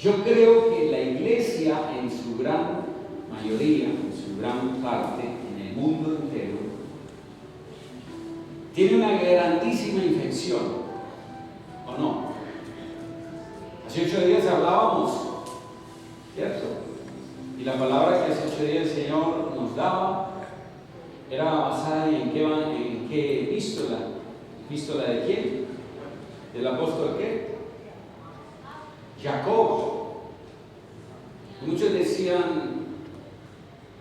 Yo creo que la iglesia en su gran mayoría, en su gran parte, en el mundo entero, tiene una grandísima infección, ¿o no? Hace 8 días hablábamos, ¿cierto? Y la palabra que hace 8 días el Señor nos daba era basada en qué epístola. ¿Epístola de quién? ¿Del apóstol qué? Jacob. Muchos decían,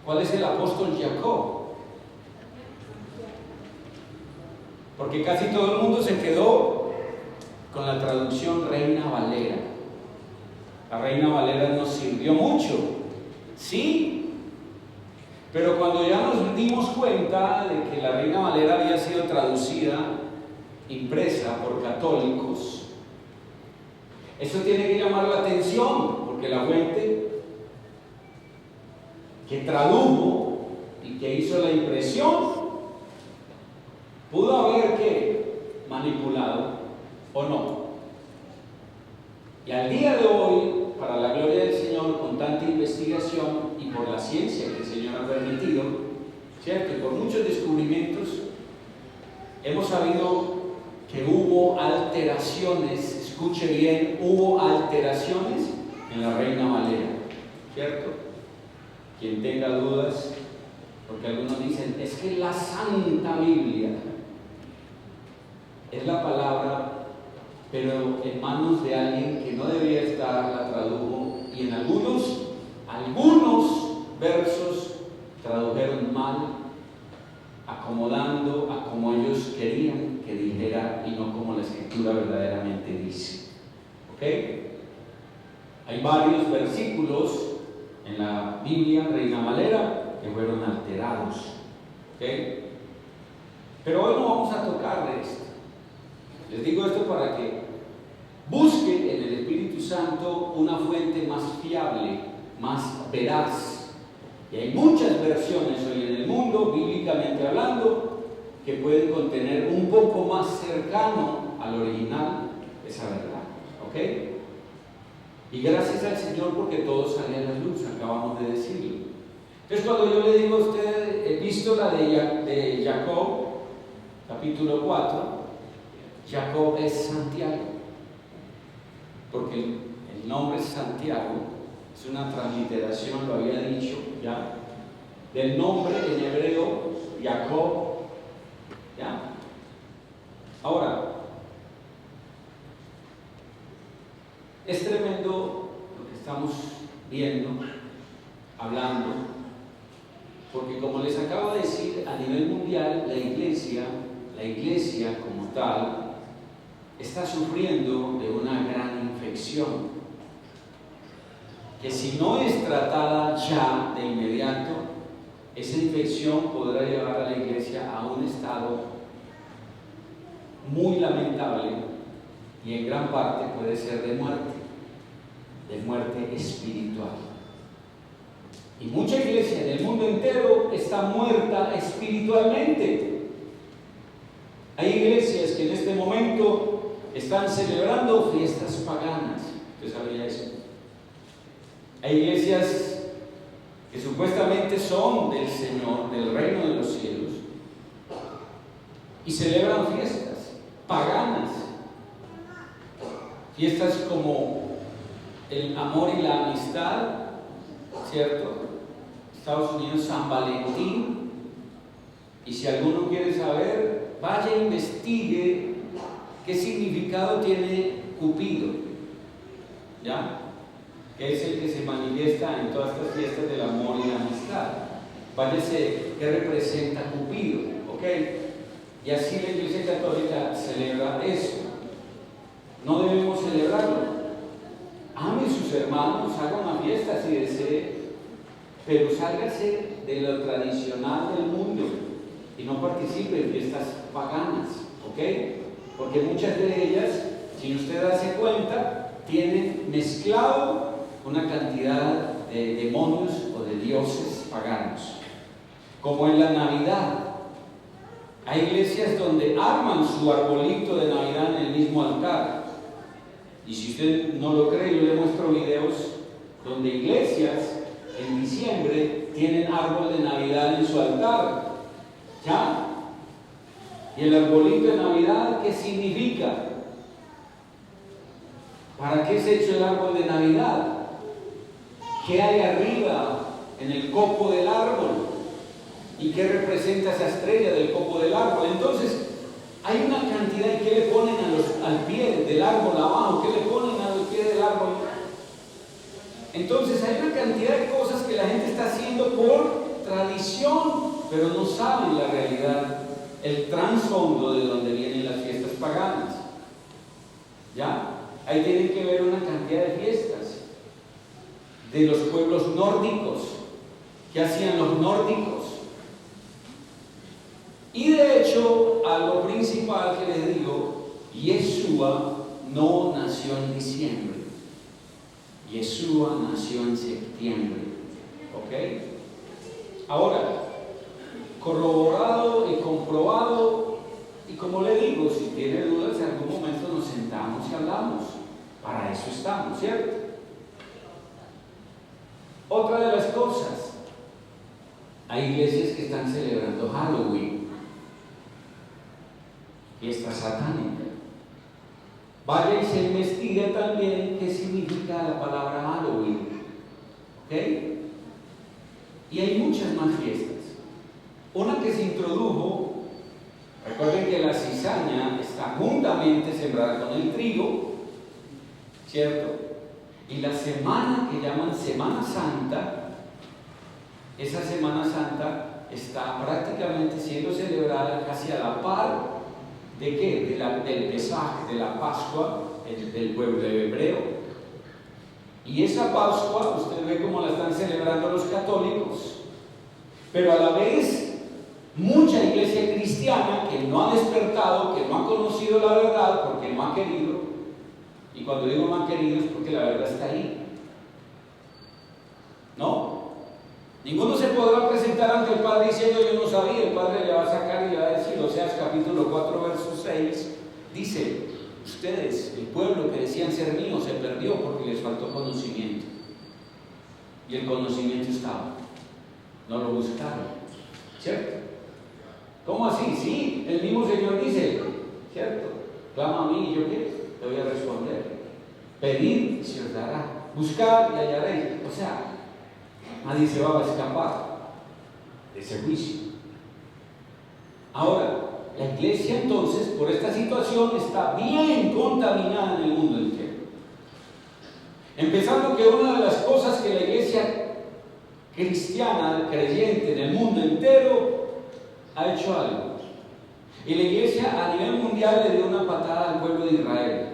¿cuál es el apóstol Jacob? Porque casi todo el mundo se quedó con la traducción Reina Valera. La Reina Valera nos sirvió mucho, sí, pero cuando ya nos dimos cuenta de que la Reina Valera había sido traducida, impresa por católicos, eso tiene que llamar la atención, porque la fuente que tradujo y que hizo la impresión pudo haber que manipulado o no. Y al día de hoy, para la gloria del Señor, con tanta investigación y por la ciencia que el Señor ha permitido, ¿cierto? Y por muchos descubrimientos, hemos sabido que hubo alteraciones, escuche bien, hubo alteraciones en la Reina Valera, ¿cierto? Quien tenga dudas, porque algunos dicen, es que la Santa Biblia es la palabra, pero en manos de alguien que no debía estar, la tradujo, y en algunos versos tradujeron mal, acomodando a como ellos querían que dijera y no como la Escritura verdaderamente dice. ¿Ok? Hay varios versículos en la Biblia Reina Valera que fueron alterados. ¿Ok? Pero hoy no vamos a tocar de esto. Les digo esto para que busquen en el Espíritu Santo una fuente más fiable, más veraz. Y hay muchas versiones hoy en el mundo, bíblicamente hablando, que pueden contener un poco más cercano al original esa verdad. ¿Ok? Y gracias al Señor porque todo sale a la luz, acabamos de decirlo. Entonces cuando yo le digo a usted epístola de Jacob, capítulo 4, Jacob es Santiago, porque el nombre Santiago es una transliteración, lo había dicho ya, del nombre en hebreo Jacob, ¿ya? Ahora, es tremendo lo que estamos viendo, hablando, porque como les acabo de decir, a nivel mundial la iglesia como tal, está sufriendo de una gran infección, que si no es tratada ya de inmediato, esa infección podrá llevar a la iglesia a un estado muy lamentable y en gran parte puede ser de muerte espiritual. Y mucha iglesia en el mundo entero está muerta espiritualmente. Hay iglesias que en este momento están celebrando fiestas paganas. ¿Usted sabía eso? Hay iglesias que supuestamente son del Señor, del reino de los cielos, y celebran fiestas paganas. Fiestas como el amor y la amistad, ¿cierto? Estados Unidos, San Valentín. Y si alguno quiere saber, vaya e investigue qué significado tiene Cupido, ¿ya? Que es el que se manifiesta en todas estas fiestas del amor y la amistad. Váyase, ¿qué representa Cupido? ¿Ok? Y así la Iglesia Católica celebra eso. No debemos celebrarlo. Ame a sus hermanos, haga una fiesta si desee, pero sálgase de lo tradicional del mundo y no participe en fiestas paganas, ¿ok? Porque muchas de ellas, si usted hace cuenta, tienen mezclado una cantidad de demonios o de dioses paganos, como en la Navidad. Hay iglesias donde arman su arbolito de Navidad en el mismo altar, Y si usted no lo cree, yo le muestro videos donde iglesias en diciembre tienen árbol de Navidad en su altar. ¿Ya? ¿Y el arbolito de Navidad qué significa? ¿Para qué se ha hecho el árbol de Navidad? ¿Qué hay arriba en el copo del árbol? ¿Y qué representa esa estrella del copo del árbol? Entonces, hay una cantidad. ¿Y qué le ponen al pie del árbol abajo? ¿Qué le ponen al pie del árbol? Entonces, hay una cantidad de cosas que la gente está haciendo por tradición, pero no saben la realidad, el trasfondo de donde vienen las fiestas paganas. ¿Ya? Ahí tienen que ver una cantidad de fiestas de los pueblos nórdicos. ¿Qué hacían los nórdicos? Y de hecho, algo principal que les digo, Yeshua no nació en diciembre. Yeshua nació en septiembre. ¿Ok? Ahora, corroborado y comprobado, y como le digo, si tiene dudas, en algún momento nos sentamos y hablamos. Para eso estamos, ¿cierto? Otra de las cosas, hay iglesias que están celebrando Halloween, fiesta satánica. Vaya y se investiga también qué significa la palabra Halloween. ¿Ok? Y hay muchas más fiestas. Una que se introdujo, recuerden que la cizaña está juntamente sembrada con el trigo, ¿cierto? Y la semana que llaman Semana Santa, esa Semana Santa está prácticamente siendo celebrada casi a la par ¿de qué? Del Pesaj, de la Pascua del pueblo hebreo. Y esa Pascua, usted ve cómo la están celebrando los católicos, pero a la vez mucha iglesia cristiana que no ha despertado, que no ha conocido la verdad porque no ha querido, y cuando digo no ha querido es porque la verdad está ahí. ¿No? Ninguno se podrá presentar ante el Padre diciendo yo no sabía. El Padre le va a sacar y le va a decir, Oseas capítulo 4 verso 6 dice, ustedes, el pueblo que decían ser mío, se perdió porque les faltó conocimiento, y el conocimiento estaba, no lo buscaron, ¿cierto? ¿Cómo así? Sí, el mismo Señor dice, ¿cierto? Clama a mí y yo qué, te voy a responder. Pedid y se os dará, buscad y hallaréis. O sea, nadie se va a escapar de ese juicio. Ahora, la iglesia entonces, por esta situación, está bien contaminada en el mundo entero. Empezando que una de las cosas que la iglesia cristiana, creyente en el mundo entero, ha hecho algo. Y la iglesia a nivel mundial le dio una patada al pueblo de Israel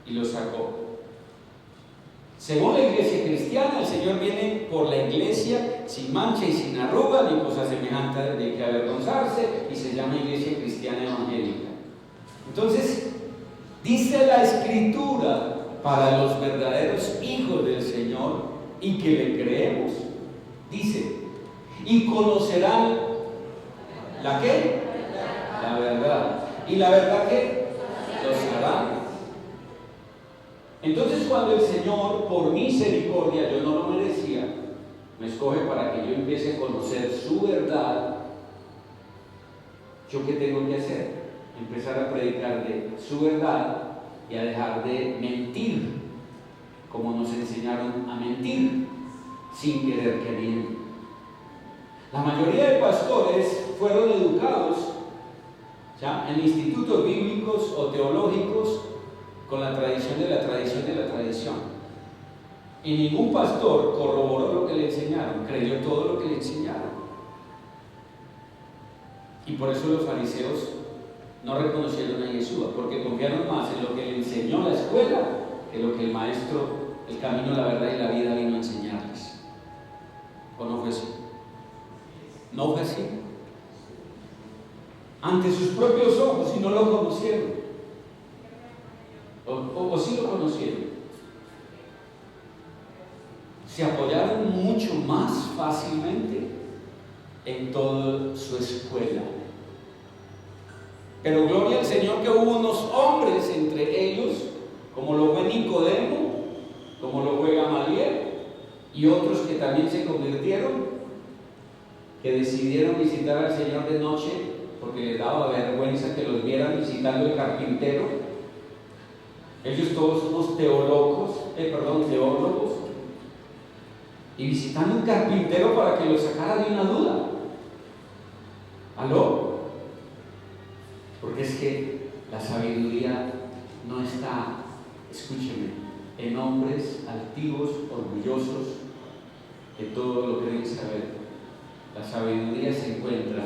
y lo sacó. Según la iglesia cristiana, el Señor viene por la iglesia sin mancha y sin arruga ni cosa semejante de que avergonzarse, y se llama iglesia cristiana evangélica. Entonces, dice la Escritura, para los verdaderos hijos del Señor y que le creemos, dice, y conocerán ¿la qué? La verdad. ¿Y la verdad qué? Los hará. Entonces, cuando el Señor, por misericordia, yo no lo merecía, me escoge para que yo empiece a conocer su verdad, ¿yo qué tengo que hacer? Empezar a predicar de su verdad y a dejar de mentir, como nos enseñaron a mentir, sin querer queriendo. La mayoría de pastores fueron educados ¿ya? en institutos bíblicos o teológicos con la tradición de la tradición de la tradición. Y ningún pastor corroboró lo que le enseñaron, creyó todo lo que le enseñaron. Y por eso los fariseos no reconocieron a Yeshua, porque confiaron más en lo que le enseñó la escuela que lo que el maestro, el camino, la verdad y la vida vino a enseñarles. ¿O no fue así? ¿No fue así? Ante sus propios ojos, y no lo conocieron. O sí lo conocieron. Se apoyaron mucho más fácilmente en toda su escuela. Pero gloria al Señor que hubo unos hombres entre ellos como lo fue Nicodemo, como lo fue Gamaliel y otros que también se convirtieron, que decidieron visitar al Señor de noche porque les daba vergüenza que los vieran visitando el carpintero. Ellos todos somos teólogos, y visitando un carpintero para que los sacara de una duda. ¿Aló? Porque es que la sabiduría no está, escúcheme, en hombres altivos, orgullosos, que todo lo creen saber. La sabiduría se encuentra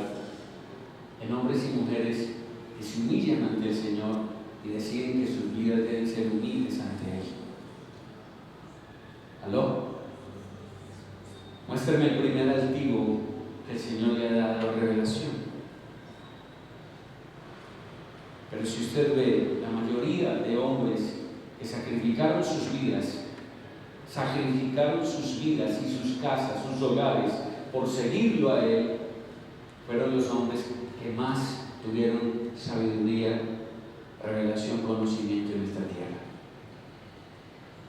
en hombres y mujeres que se humillan ante el Señor y deciden que sus vidas deben ser humildes ante Él. ¿Aló? Muéstrame el primer altivo que el Señor le ha dado revelación. Pero si usted ve, la mayoría de hombres que sacrificaron sus vidas y sus casas, sus hogares, por seguirlo a Él, fueron los hombres que más tuvieron sabiduría, revelación, conocimiento en esta tierra.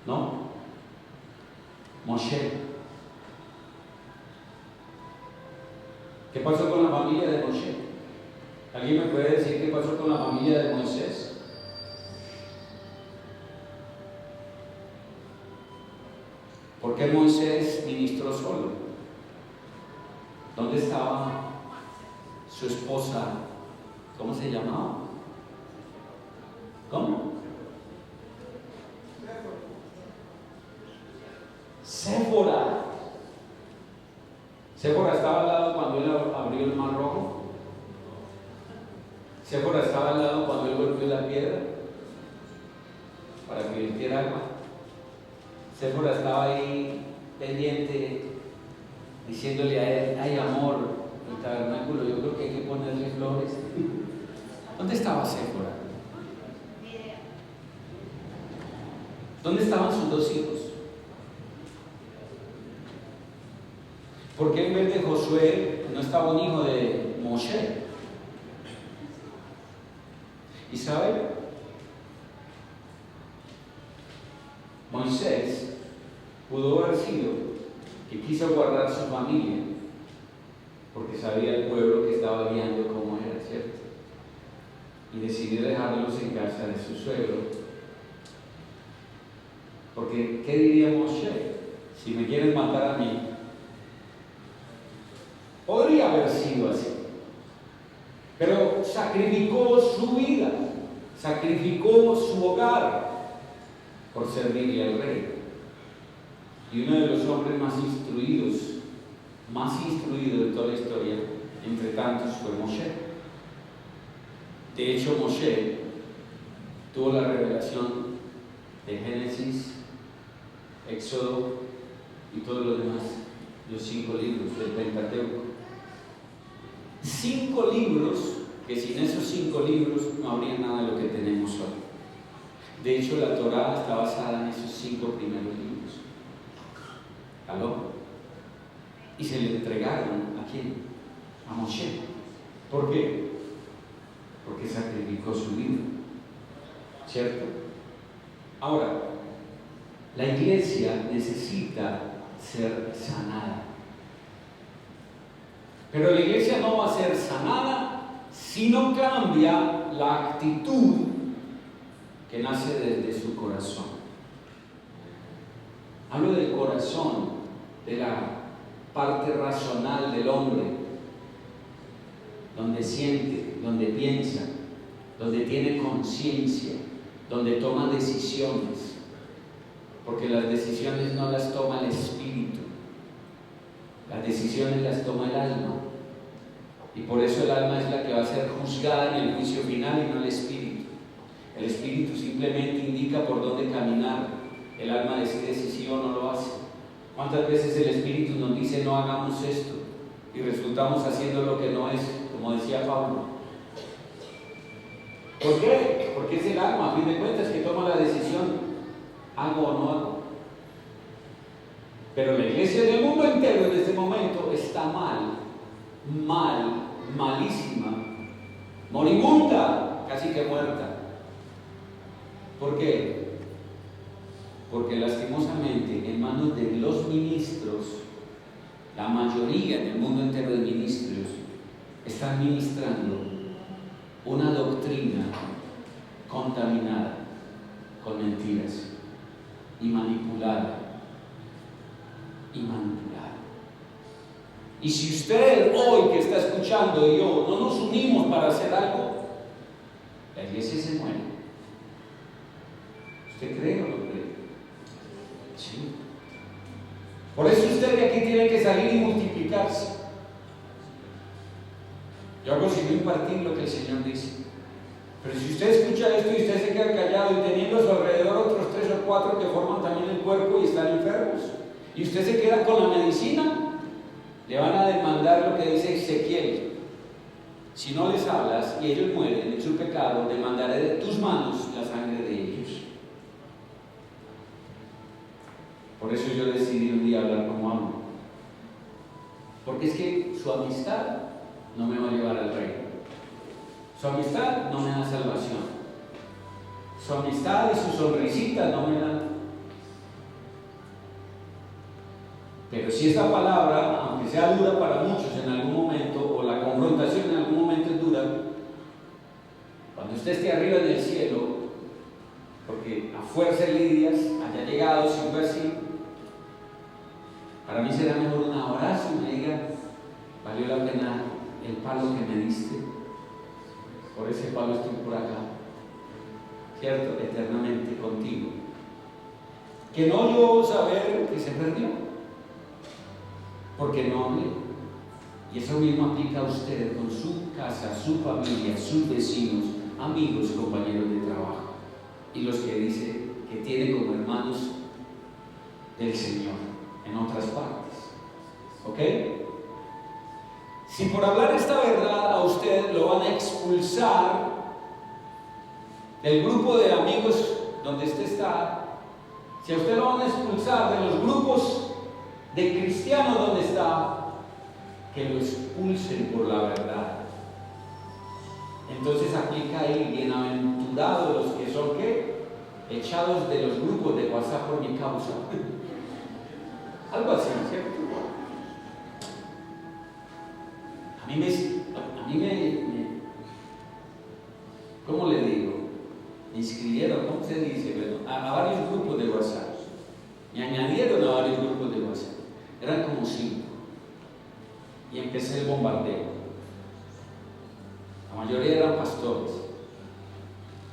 ¿No? Moshe. ¿Qué pasó con la familia de Moshe? ¿Alguien me puede decir qué pasó con la familia de Moisés? ¿Por qué Moisés ministró solo? ¿Dónde estaba su esposa? ¿Cómo se llamaba? ¿Cómo? Séfora. Séfora estaba al lado cuando él abrió el mar rojo. Séfora estaba al lado cuando él golpeó la piedra para que virtiera agua. Séfora estaba ahí pendiente, diciéndole a él: hay amor, el tabernáculo, yo creo que hay que ponerle flores. ¿Dónde estaba Séfora? ¿Dónde estaban sus dos hijos? ¿Por qué en vez de Josué no estaba un hijo de Moshe? ¿Y sabe? Moisés pudo haber sido que quiso guardar su familia porque sabía el pueblo que estaba guiando cómo era, ¿cierto? Y decidió dejarlos en casa de su suegro. Porque, ¿qué diría Moshe? Si me quieren matar a mí. Podría haber sido así, pero sacrificó su vida, sacrificó su hogar por servirle al rey. Y uno de los hombres más instruidos de toda la historia, entre tantos, fue Moshe. De hecho, Moshe tuvo la revelación de Génesis, Éxodo y todo lo demás, los 5 libros del Pentateuco. 5 libros que sin esos 5 libros no habría nada de lo que tenemos hoy. De hecho, la Torá está basada en esos 5 primeros libros. ¿Aló? Y se le entregaron ¿a quién? A Moshe. ¿Por qué? Porque sacrificó su vida, ¿cierto? Ahora, la iglesia necesita ser sanada. Pero la iglesia no va a ser sanada si no cambia la actitud que nace desde su corazón. Hablo del corazón, de la parte racional del hombre, donde siente, donde piensa, donde tiene conciencia, donde toma decisiones, porque las decisiones no las toma el espíritu, las decisiones las toma el alma. Y por eso el alma es la que va a ser juzgada en el juicio final y no el espíritu. El espíritu simplemente indica por dónde caminar. El alma decide si sí o no lo hace. ¿Cuántas veces el espíritu nos dice no hagamos esto y resultamos haciendo lo que no es, como decía Pablo? ¿Por qué? Porque es el alma, a fin de cuentas, que toma la decisión: hago o no hago. Pero la iglesia del mundo entero en este momento está malísima, moribunda, casi que muerta. ¿Por qué? porque lastimosamente en manos de los ministros, la mayoría en el mundo entero de ministros, están ministrando una doctrina contaminada con mentiras y manipulada. Y si usted hoy que está escuchando y yo no nos unimos para hacer algo, la iglesia se muere. ¿Usted cree o no cree? Sí. Por eso usted de aquí tiene que salir y multiplicarse. Yo hago sin impartir lo que el Señor dice. Pero si usted escucha esto y usted se queda callado y teniendo a su alrededor otros 3 o 4 que forman también el cuerpo y están enfermos, y usted se queda con la medicina, le van a demandar lo que dice Ezequiel: si no les hablas y ellos mueren en su pecado, demandaré de tus manos la sangre de ellos. Por eso yo decidí un día hablar como amo, porque es que su amistad no me va a llevar al reino. Su amistad no me da salvación. Su amistad y su sonrisita no me dan. Pero si esta palabra, aunque sea dura para muchos en algún momento, o la confrontación en algún momento es dura, cuando usted esté arriba en el cielo, porque a fuerza Lidias haya llegado, si fue así, para mí será mejor un abrazo y me diga: valió la pena el palo que me diste, por ese palo estoy por acá, ¿cierto? Eternamente contigo. Que no yo saber que se perdió, porque no hablé. Y eso mismo aplica a usted con su casa, su familia, sus vecinos, amigos, compañeros de trabajo, y los que dice que tiene como hermanos del Señor en otras partes. ¿Ok? Si por hablar esta verdad a usted lo van a expulsar del grupo de amigos donde usted está, si a usted lo van a expulsar de los grupos de cristianos donde está, que lo expulsen por la verdad. Entonces aplica ahí: bienaventurados los que son ¿qué? Echados de los grupos de WhatsApp por mi causa. Algo así, ¿cierto? A mí me ¿cómo le digo? Me inscribieron, ¿cómo se dice? Bueno, a varios grupos de WhatsApp. Me añadieron a varios grupos de WhatsApp. Eran como 5. Y empecé el bombardeo. La mayoría eran pastores.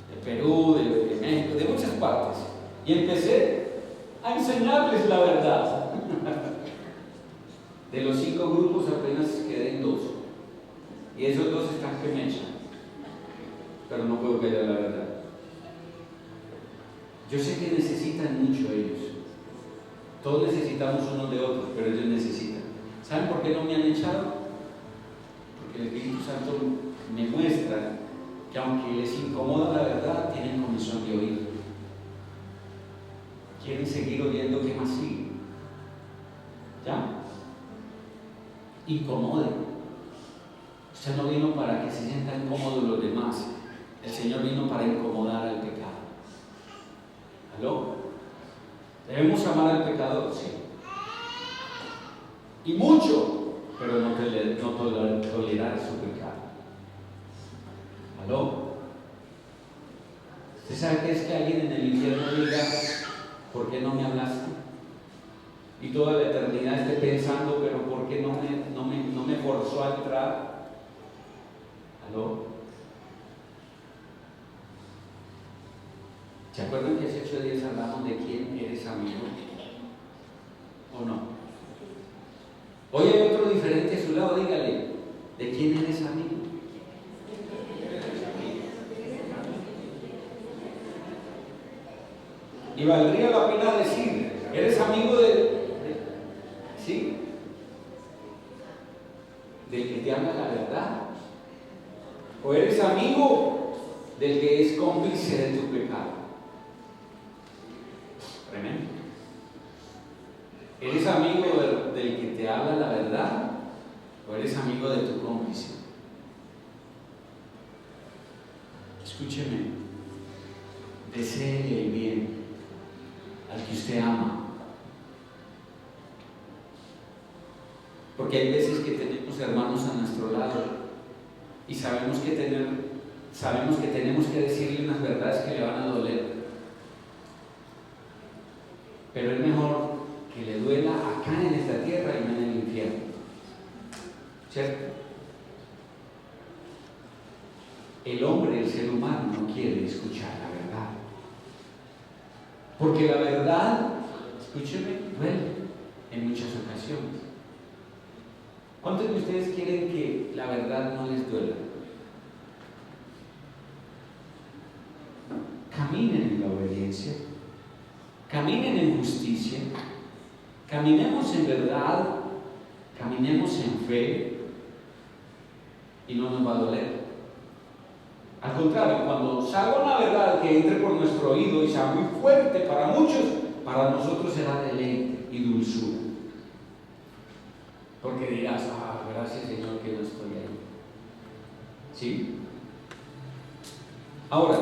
De Perú, de México, de muchas partes. Y empecé a enseñarles la verdad. De los 5 grupos apenas quedé en 2. Y esos 2 están que me echan. Pero no puedo callar la verdad. Yo sé que necesitan mucho ellos. Todos necesitamos unos de otros, pero ellos necesitan. ¿Saben por qué no me han echado? Porque el Espíritu Santo me muestra que aunque les incomoda la verdad, tienen comezón de oír. Quieren seguir oyendo qué más sigue. ¿Ya? Incomoden. Usted no vino para que se sientan cómodos los demás. El Señor vino para incomodar al pecado. ¿Aló? ¿Debemos amar al pecador? Sí. Y mucho, pero no tolerar su pecado. ¿Aló? ¿Usted sabe qué es que alguien en el infierno diga: ¿por qué no me hablaste? Y toda la eternidad esté pensando: ¿pero por qué no me forzó a entrar? ¿Aló? ¿Se acuerdan que hace 8 días hablamos de quién eres amigo? ¿O no? Hoy hay otro diferente a su lado, dígale: ¿de quién eres amigo? Y valdría la pena decir: ¿eres amigo ¿sí? del que te habla la verdad? ¿O eres amigo del que es cómplice de tu pecado? Tremendo. ¿Eres amigo del que te habla la verdad? ¿O eres amigo de tu cómplice? Escúcheme, desee el bien al que usted ama. Porque hay veces que tenemos hermanos a nuestro lado y sabemos que tenemos que decirle unas verdades que le van a doler. Pero es mejor que le duela acá en esta tierra y no en el infierno. ¿Cierto? El hombre, el ser humano, no quiere escuchar la verdad. Porque la verdad, escúcheme, duele en muchas ocasiones. ¿Cuántos de ustedes quieren que la verdad no les duela? Caminen en la obediencia, caminen en justicia, caminemos en verdad, caminemos en fe y no nos va a doler. Al contrario, cuando salga una verdad que entre por nuestro oído y sea muy fuerte para muchos, para nosotros será deleite y dulzura. Porque dirás, gracias Señor que no estoy ahí. ¿Sí? Ahora,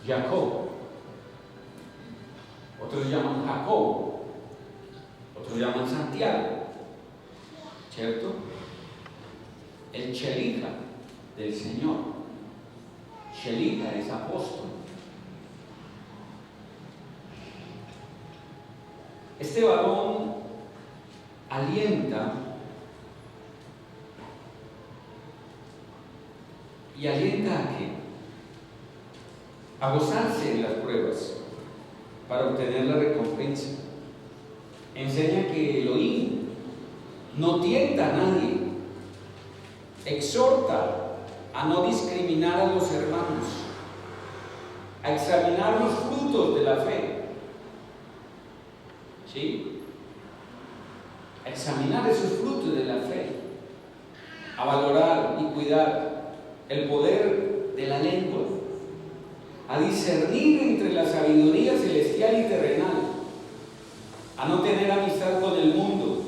Jacob, otros llaman Jacob, otros llaman Santiago, ¿cierto? El Chelita del Señor. Chelita es apóstol. Este varón alienta y alienta a qué? A gozarse en las pruebas para obtener la recompensa. Enseña que Elohim no tienta a nadie, exhorta a no discriminar a los hermanos, a examinar los frutos de la fe. ¿Sí? A examinar esos frutos de la fe, a valorar y cuidar el poder de la lengua, a discernir entre la sabiduría celestial y terrenal, a no tener amistad con el mundo,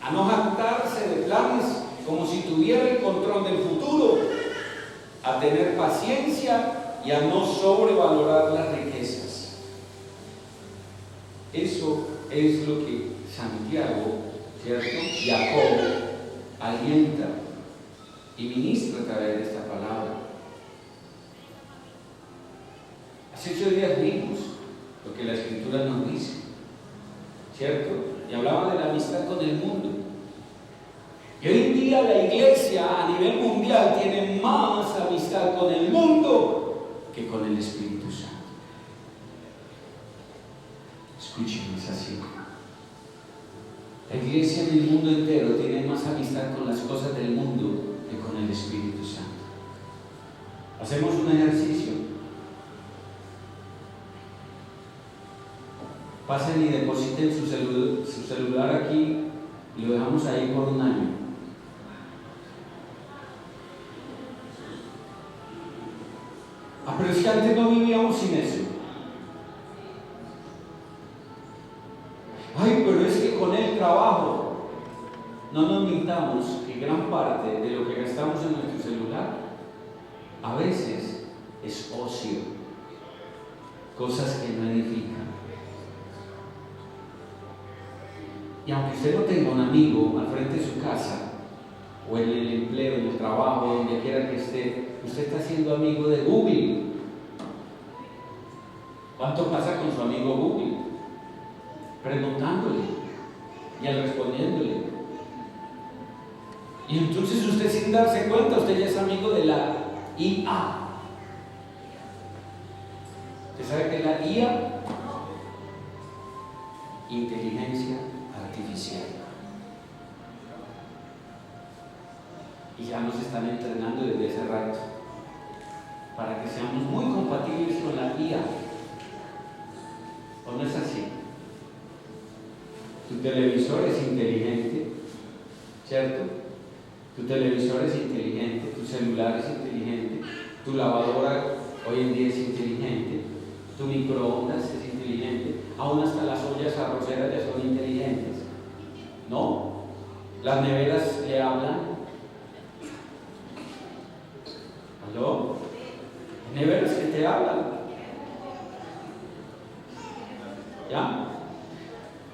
a no jactarse de planes como si tuviera el control del futuro, a tener paciencia y a no sobrevalorar las riquezas. Eso es lo que Santiago, ¿cierto? Jacob alienta y ministra a través de esta palabra. Hace 8 días vimos lo que la Escritura nos dice, ¿cierto? Y hablaba de la amistad con el mundo. Y hoy en día la iglesia a nivel mundial tiene más amistad con el mundo que con el Espíritu Santo. Escuchen, es así. La iglesia en el mundo entero tiene más amistad con las cosas del mundo que con el Espíritu Santo. Hacemos un ejercicio. Pasen y depositen su celular aquí y lo dejamos ahí por un año. Pero es que antes no vivíamos sin eso. Ay, pero es que con el trabajo no nos mintamos que gran parte de lo que gastamos en nuestro celular a veces es ocio, cosas que no edifican. Y aunque usted no tenga un amigo al frente de su casa, o en el empleo, en el trabajo, donde quiera que esté, usted está siendo amigo de Google. ¿Cuánto pasa con su amigo Google? Preguntándole y al respondiéndole. Y entonces usted, sin darse cuenta, usted ya es amigo de la IA. ¿Usted sabe qué es la IA? Inteligencia artificial. Y ya nos están entrenando desde ese rato para que seamos muy compatibles con la IA. ¿O no es así? Tu televisor es inteligente, ¿cierto? Tu televisor es inteligente, tu celular es inteligente, tu lavadora hoy en día es inteligente, tu microondas es inteligente, aún hasta las ollas arroceras ya son inteligentes, ¿no? Las neveras le hablan. ¿Aló? Neveras que te hablan. ¿Ya?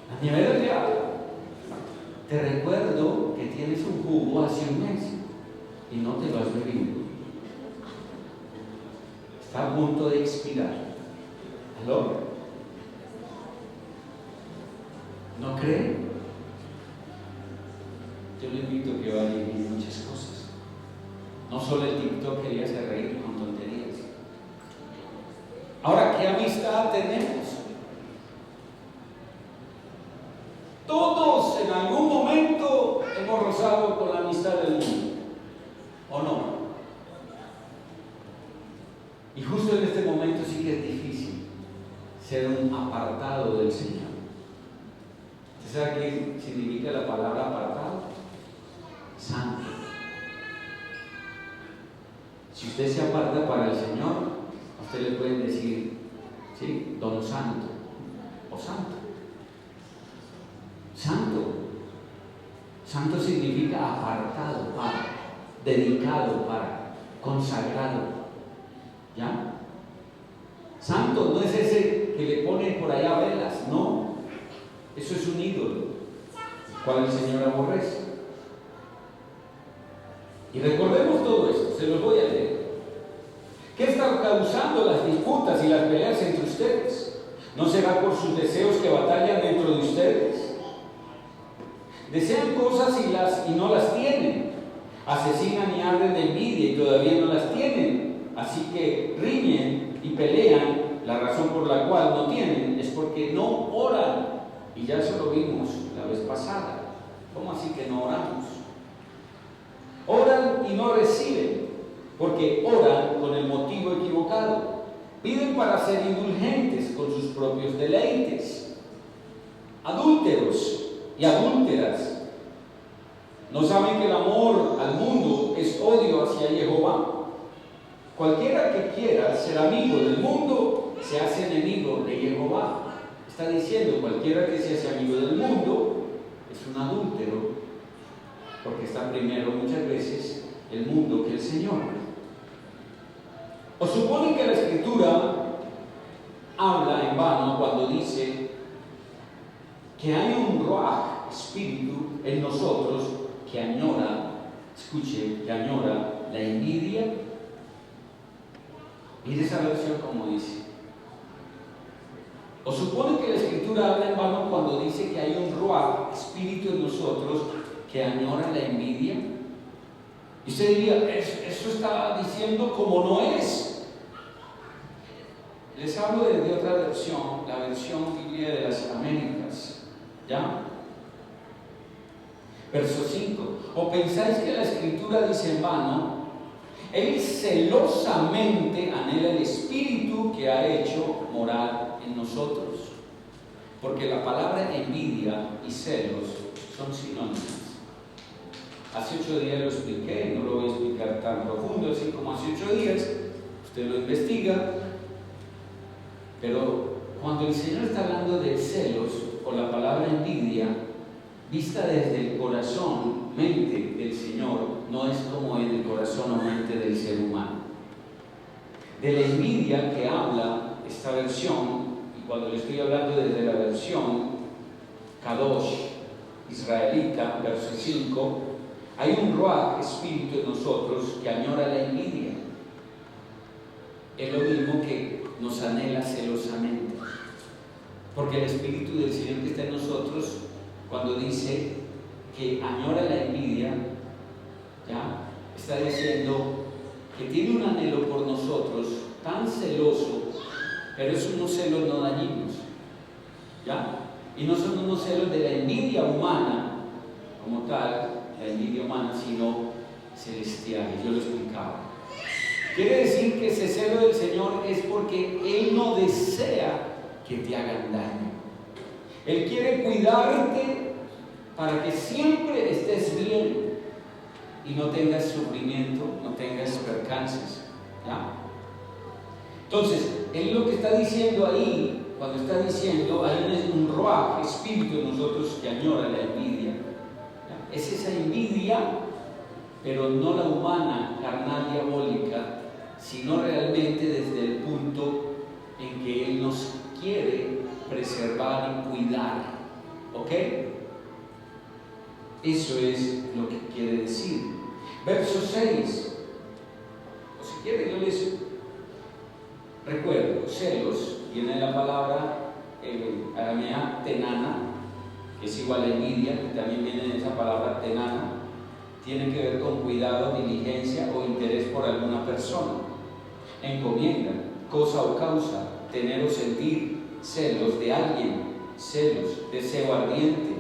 La nevera te habla. Te recuerdo que tienes un jugo hace un mes y no te lo has bebido. Está a punto de expirar. ¿Aló? ¿No cree? Yo le invito a que vaya y mire muchas cosas. No solo el TikTok quería hacer reír con tonterías. Ahora, ¿qué amistad tenemos? Todos en algún momento hemos rozado con la amistad del mundo, ¿o no? Y justo en este momento sí que es difícil ser un apartado del Señor. ¿Usted sabe qué significa la palabra apartado? Santo. Si usted se aparta para el Señor, a usted le pueden decir, ¿sí? Don Santo o Santo. Santo. Santo significa apartado para, dedicado para, consagrado. ¿Ya? Santo no es ese que le ponen por allá velas, no. Eso es un ídolo, cual el Señor aborrece. Y recordemos todo esto, se los voy a leer. ¿Qué está causando las disputas y las peleas entre ustedes? ¿No será por sus deseos que batallan dentro de ustedes? Desean cosas y no las tienen. Asesinan y arden de envidia y todavía no las tienen. Así que riñen y pelean. La razón por la cual no tienen es porque no oran. Y ya eso lo vimos la vez pasada. ¿Cómo así que no oramos? Oran y no reciben, porque oran con el motivo equivocado. Piden para ser indulgentes con sus propios deleites. Adúlteros y adúlteras, ¿no saben que el amor al mundo es odio hacia Jehová? Cualquiera que quiera ser amigo del mundo se hace enemigo de Jehová. Está diciendo, cualquiera que se hace amigo del mundo es un adúltero, porque está primero muchas veces el mundo que el Señor. ¿O supone que la Escritura habla en vano cuando dice que hay un ruaj, espíritu, en nosotros que añora, escuche, que añora la envidia? Mire esa versión como dice. ¿O supone que la Escritura habla en vano cuando dice que hay un ruaj, espíritu en nosotros que añora la envidia? Y usted diría, eso está diciendo como no es. Les hablo de otra versión, la versión Biblia de las Américas. ¿Ya? Verso 5. ¿O pensáis que la Escritura dice en vano? Él celosamente anhela el Espíritu que ha hecho morar en nosotros. Porque la palabra envidia y celos son sinónimas. Hace 8 días lo expliqué, no lo voy a explicar tan profundo, así como hace 8 días, usted lo investiga. Pero cuando el Señor está hablando de celos o la palabra envidia, vista desde el corazón, mente del Señor, no es como en el corazón o mente del ser humano. De la envidia que habla esta versión, y cuando le estoy hablando desde la versión Kadosh, israelita, verso 5, hay un ruaj, espíritu en nosotros que añora la envidia. Es lo mismo que nos anhela celosamente. Porque el Espíritu del Señor que está en nosotros, cuando dice que añora la envidia, ¿ya? Está diciendo que tiene un anhelo por nosotros tan celoso, pero es unos celos no dañinos, ¿ya? Y no son unos celos de la envidia humana como tal, la envidia humana, sino celestiales. Yo lo explicaba. Quiere decir que ese celo del Señor es porque Él no desea que te hagan daño. Él quiere cuidarte para que siempre estés bien y no tengas sufrimiento, no tengas percances, ¿ya? Entonces, Él lo que está diciendo ahí, cuando está diciendo, hay un ruaj, espíritu en nosotros que añora la envidia, ¿ya? Es esa envidia, pero no la humana, carnal, diabólica, sino realmente desde el punto en que Él nos quiere preservar y cuidar. ¿Ok? Eso es lo que quiere decir. Verso 6. O si quieren, yo les recuerdo. Celos, viene la palabra aramea tenana, que es igual a envidia, que también viene de esa palabra tenana. Tiene que ver con cuidado, diligencia o interés por alguna persona. Encomienda, cosa o causa, tener o sentir, celos de alguien, celos, deseo ardiente,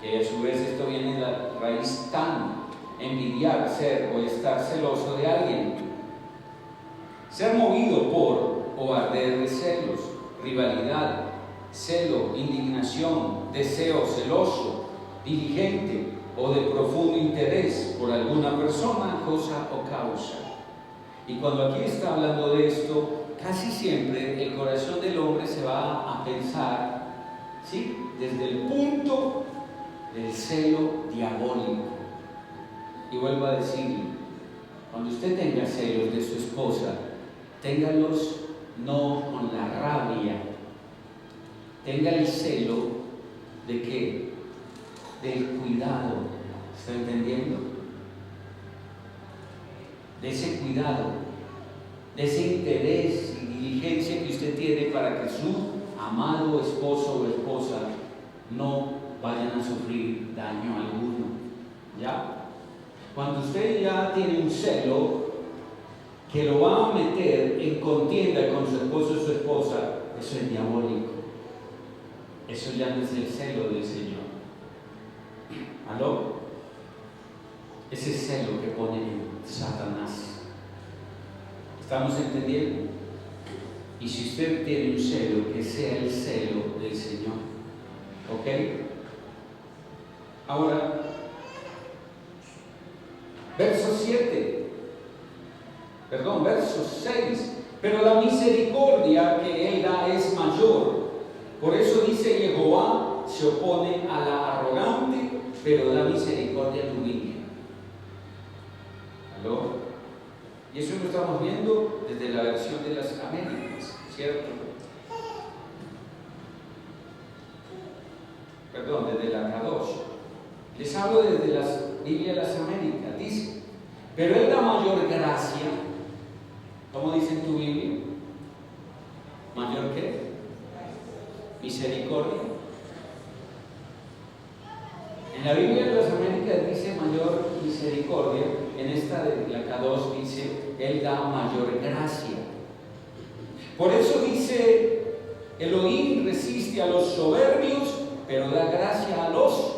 que a su vez esto viene de la raíz tan, envidiar, ser o estar celoso de alguien. Ser movido por o arder de celos, rivalidad, celo, indignación, deseo celoso, diligente o de profundo interés por alguna persona, cosa o causa. Y cuando aquí está hablando de esto, casi siempre el corazón del hombre se va a pensar, ¿sí?, desde el punto del celo diabólico. Y vuelvo a decirle, cuando usted tenga celos de su esposa, téngalos no con la rabia, tenga el celo de ¿qué? Del cuidado. ¿Está entendiendo? De ese cuidado, de ese interés y diligencia que usted tiene para que su amado esposo o esposa no vayan a sufrir daño alguno. ¿Ya? Cuando usted ya tiene un celo que lo va a meter en contienda con su esposo o su esposa, eso es diabólico. Eso ya no es el celo del Señor. ¿Aló? Ese celo que pone Satanás. ¿Estamos entendiendo? Y si usted tiene un celo, que sea el celo del Señor. ¿Ok? Ahora, verso 6. Pero la misericordia que Él da es mayor. Por eso dice Jehová se opone a la arrogante, pero da misericordia al humilde. ¿Aló? Y eso lo estamos viendo desde la versión de las Américas, ¿cierto? Perdón, desde la Kadosh. Les hablo desde la Biblia de las Américas. Dice, pero Él da mayor gracia. ¿Cómo dice en tu Biblia? ¿Mayor qué? Misericordia. En la Biblia de las Américas dice mayor misericordia. En esta de la Kadosh dice, Él da mayor gracia. Por eso dice, Elohim resiste a los soberbios, pero da gracia a los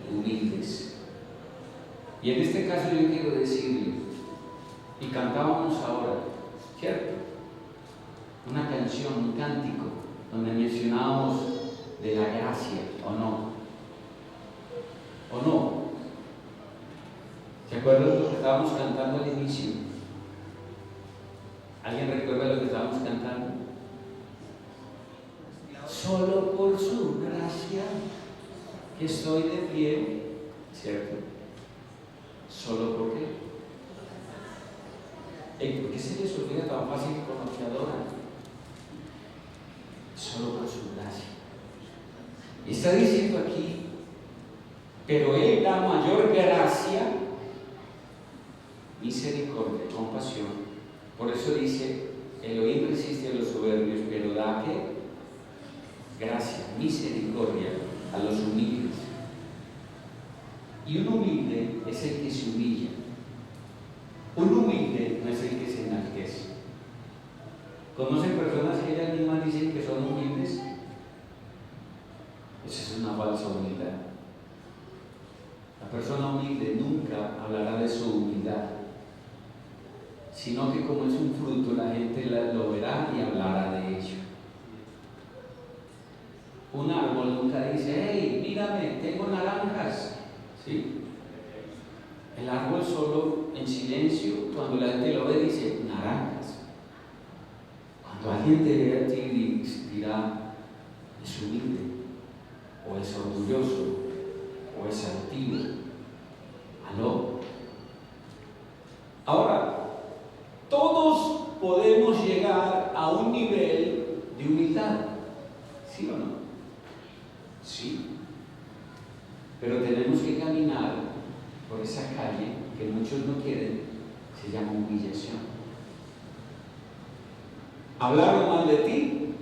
humildes. Y en este caso yo quiero decirle, y cantábamos ahora, ¿cierto? Una canción, un cántico, donde mencionábamos de la gracia, ¿o no? ¿O no? ¿Se acuerdan de lo que estábamos cantando al inicio? ¿Alguien recuerda lo que estábamos cantando? Solo por su gracia que estoy de pie, ¿cierto? ¿Solo por qué? ¿Por qué se les olvida tan fácil con los que adoran? Solo por su gracia. Y está diciendo aquí, pero Él da mayor gracia, misericordia, compasión. Por eso dice, Elohim resiste a los soberbios, pero da ¿qué? Gracia, misericordia a los humildes. Y un humilde es el que se humilla. Un humilde no es el que se enaltece. ¿Conocen personas que ellas mismas dicen que son humildes? Esa es una falsa humildad. La persona humilde nunca hablará de su humildad, sino que como es un fruto, la gente lo verá y hablará de ello. Un árbol nunca dice, hey, mírame, tengo naranjas. ¿Sí? El árbol solo en silencio, cuando la gente lo ve, dice, naranjas. Cuando alguien te ve a ti, dirá, es humilde, o es orgulloso, o es altivo. ¿Aló? Ahora, todos podemos llegar a un nivel de humildad, ¿sí o esa calle que muchos no quieren, se llama humillación. ¿Hablaron mal de ti?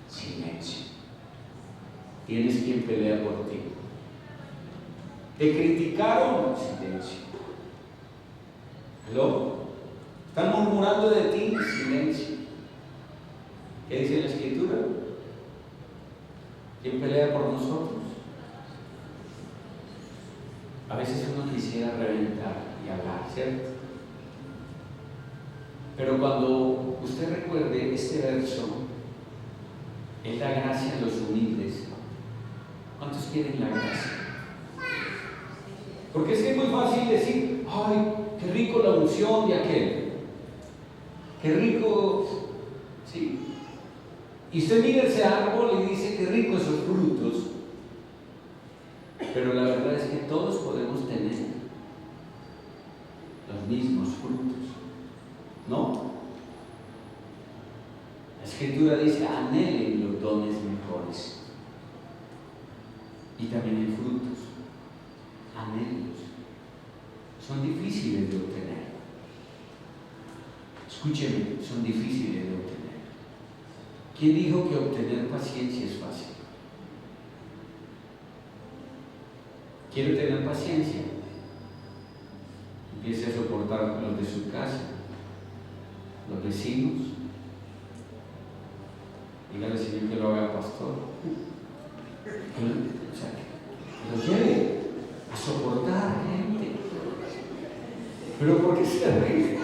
Silencio. Tienes quien pelea por ti. ¿Te criticaron? Silencio. ¿Aló? ¿Están murmurando de ti? Silencio. ¿Qué dice la Escritura? ¿Quién pelea por nosotros? A veces uno quisiera reventar y hablar, ¿cierto? Pero cuando usted recuerde este verso, Él da gracia a los humildes. ¿Cuántos quieren la gracia? Porque es que es muy fácil decir, ay, qué rico la unción de aquel. Qué rico, sí. Y usted mira ese árbol y dice, qué rico esos frutos. Pero la verdad es que todos podemos tener los mismos frutos, ¿no? La Escritura dice, anhelen los dones mejores. Y también hay frutos, anhelos. Son difíciles de obtener. Escúcheme, son difíciles de obtener. ¿Quién dijo que obtener paciencia es fácil? ¿Quiere tener paciencia? Empiece a soportar a los de su casa, los vecinos. Dígale al Señor que lo haga pastor. O sea, que lo lleve a soportar gente. Pero ¿por qué se ríe?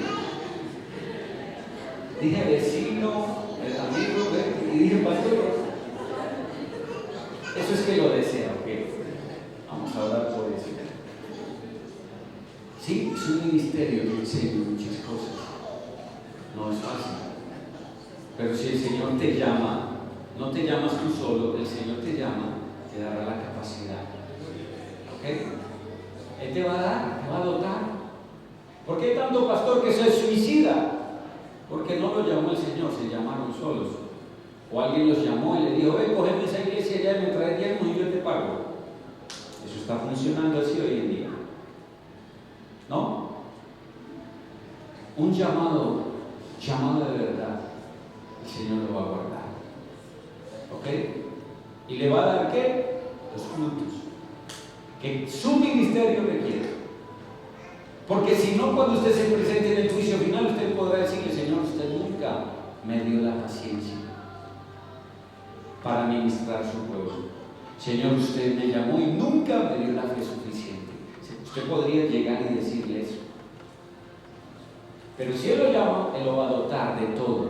Dije vecino, amigo, y dije pastor. Eso es que lo desea, ¿ok? Vamos a hablar por eso. Sí, es un ministerio que enseña muchas cosas. No es fácil. Pero si el Señor te llama, no te llamas tú solo, el Señor te llama, te dará la capacidad. ¿Ok? Él te va a dar, te va a dotar. ¿Por qué hay tanto pastor que se suicida? Porque no lo llamó el Señor, se llamaron solos. O alguien los llamó y le dijo, ven, cógeme esa iglesia ya y me trae diezmos y yo te pago. Eso está funcionando así hoy en día. ¿No? Un llamado de verdad, el Señor lo va a guardar. ¿Ok? ¿Y le va a dar qué? Los frutos que su ministerio requiere. Porque si no, cuando usted se presente en el juicio final, usted podrá decirle, Señor, usted nunca me dio la paciencia para ministrar su pueblo. Señor, usted me llamó y nunca me dio la fe suficiente. Usted podría llegar y decirle eso. Pero si Él lo llama, Él lo va a dotar de todo.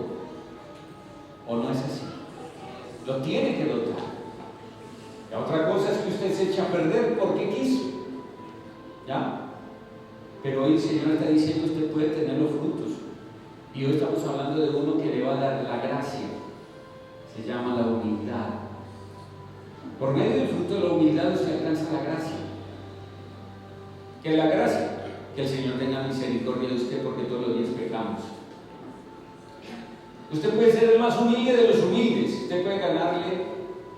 ¿O no es así? Lo tiene que dotar. La otra cosa es que usted se echa a perder porque quiso. ¿Ya? Pero hoy el Señor está diciendo que usted puede tener los frutos. Y hoy estamos hablando de uno que le va a dar la gracia. Se llama la humildad. Por medio del fruto de la humildad usted alcanza la gracia. ¿Qué es la gracia? Que el Señor tenga misericordia de usted porque todos los días pecamos. Usted puede ser el más humilde de los humildes. Usted puede ganarle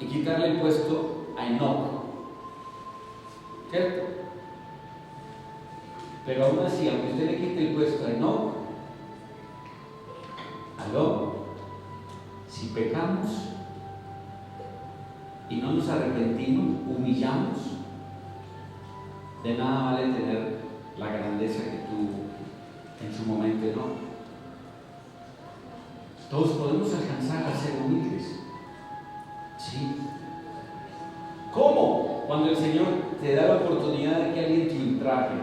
y quitarle el puesto a Enoc. ¿Cierto? Pero aún así, aunque usted le quite el puesto a Enoc, aló, si pecamos y no nos arrepentimos, humillamos, de nada vale tener la grandeza que tuvo en su momento, ¿no? Todos podemos alcanzar a ser humildes. Sí. ¿Cómo? Cuando el Señor te da la oportunidad de que alguien te ultraje.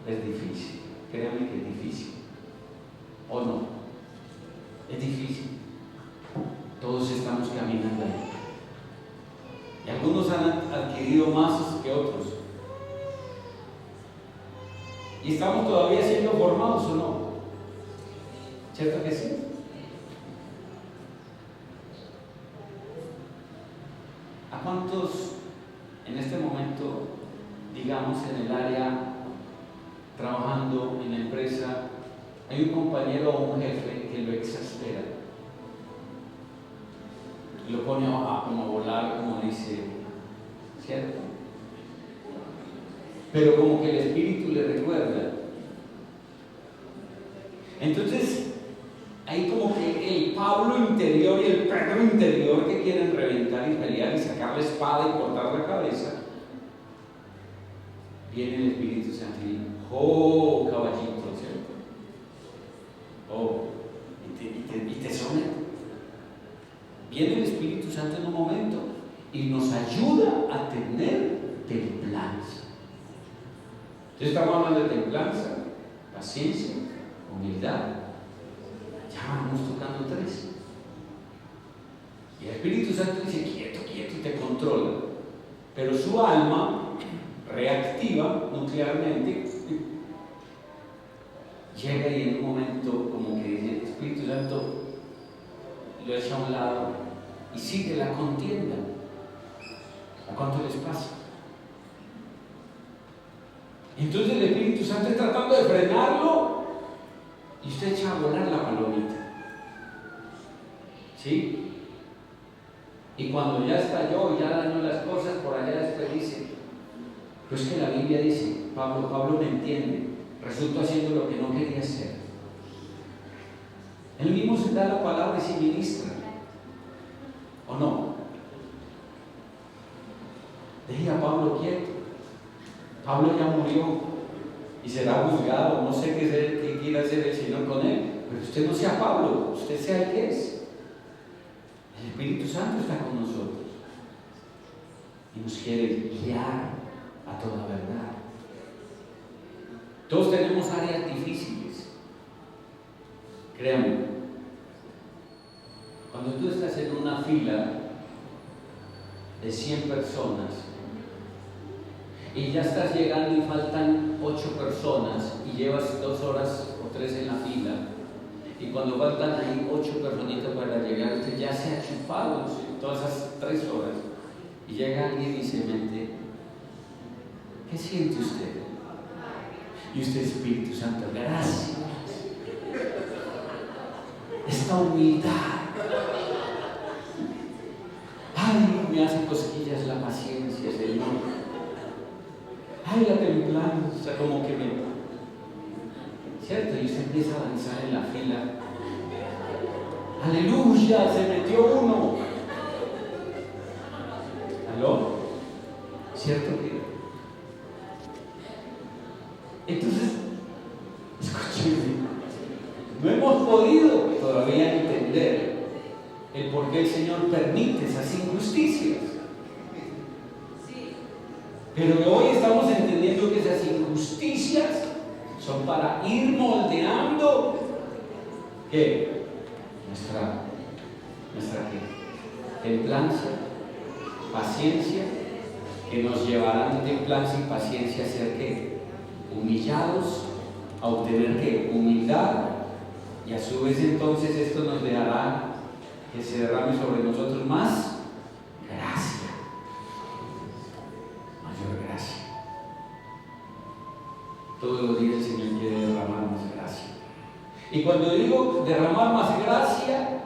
Es difícil, créame que es difícil. ¿O no? Es difícil. Todos estamos caminando ahí. Y algunos han adquirido más que otros. ¿Y estamos todavía siendo formados o no? ¿Cierto que sí? ¿A cuántos en este momento, digamos en el área, trabajando en la empresa, hay un compañero o un jefe que lo exaspera? Lo pone a como a volar, como dice, ¿cierto? pero como que el Espíritu le recuerda. Entonces, hay como que el Pablo interior y el Pedro interior que quieren reventar y pelear y sacar la espada y cortar la cabeza. Viene el Espíritu Santo y dice: oh, caballito, ¿cierto? Oh, y te somete. Viene el Espíritu Santo en un momento y nos ayuda a tener templanza. Entonces estamos hablando de templanza, paciencia, humildad. Ya vamos tocando 3. Y el Espíritu Santo dice: quieto, quieto, y te controla. Pero su alma reactiva nuclearmente llega y en un momento como que dice: el Espíritu Santo lo echa a un lado y sigue la contienda. ¿A cuánto les pasa? Entonces el Espíritu Santo está tratando de frenarlo y usted echa a volar la palomita. ¿Sí? Y cuando ya estalló, ya dañó las cosas, por allá después dice: pues que la Biblia dice, Pablo me entiende, resultó haciendo lo que no quería hacer. Él mismo se da la palabra y se ministra. ¿O no? Deje a Pablo quieto. Pablo ya murió y será juzgado. No sé qué quiere hacer el Señor con él, pero usted no sea Pablo, usted sea el que es. El Espíritu Santo está con nosotros y nos quiere guiar a toda verdad. Todos tenemos áreas difíciles. Créanme, cuando tú estás en una fila de 100 personas y ya estás llegando y faltan 8 personas y llevas 2 horas o 3 en la fila, y cuando faltan ahí 8 personitas para llegar, usted ya se ha chupado todas esas 3 horas y llega alguien y se mete: ¿qué siente usted? Y usted: Espíritu Santo, gracias. Esta humildad, ay, me hace cosquillas la paciencia, Señor. Ay, la templanza, como que me... ¿Cierto? Y usted empieza a avanzar en la fila. ¡Aleluya! Se metió uno. ¿Aló? ¿Cierto que? Entonces, escúcheme, no hemos podido todavía entender el por qué el Señor permite esas injusticias. Pero hoy estamos entendiendo que esas injusticias son para ir moldeando ¿qué? Nuestra ¿qué? Templanza, paciencia, que nos llevarán de templanza y paciencia a ser ¿qué? Humillados, a obtener ¿qué? Humildad, y a su vez entonces esto nos dejará que se derrame sobre nosotros más gracia, mayor gracia. Todos los días el Señor quiere derramar más gracia. Y cuando digo derramar más gracia,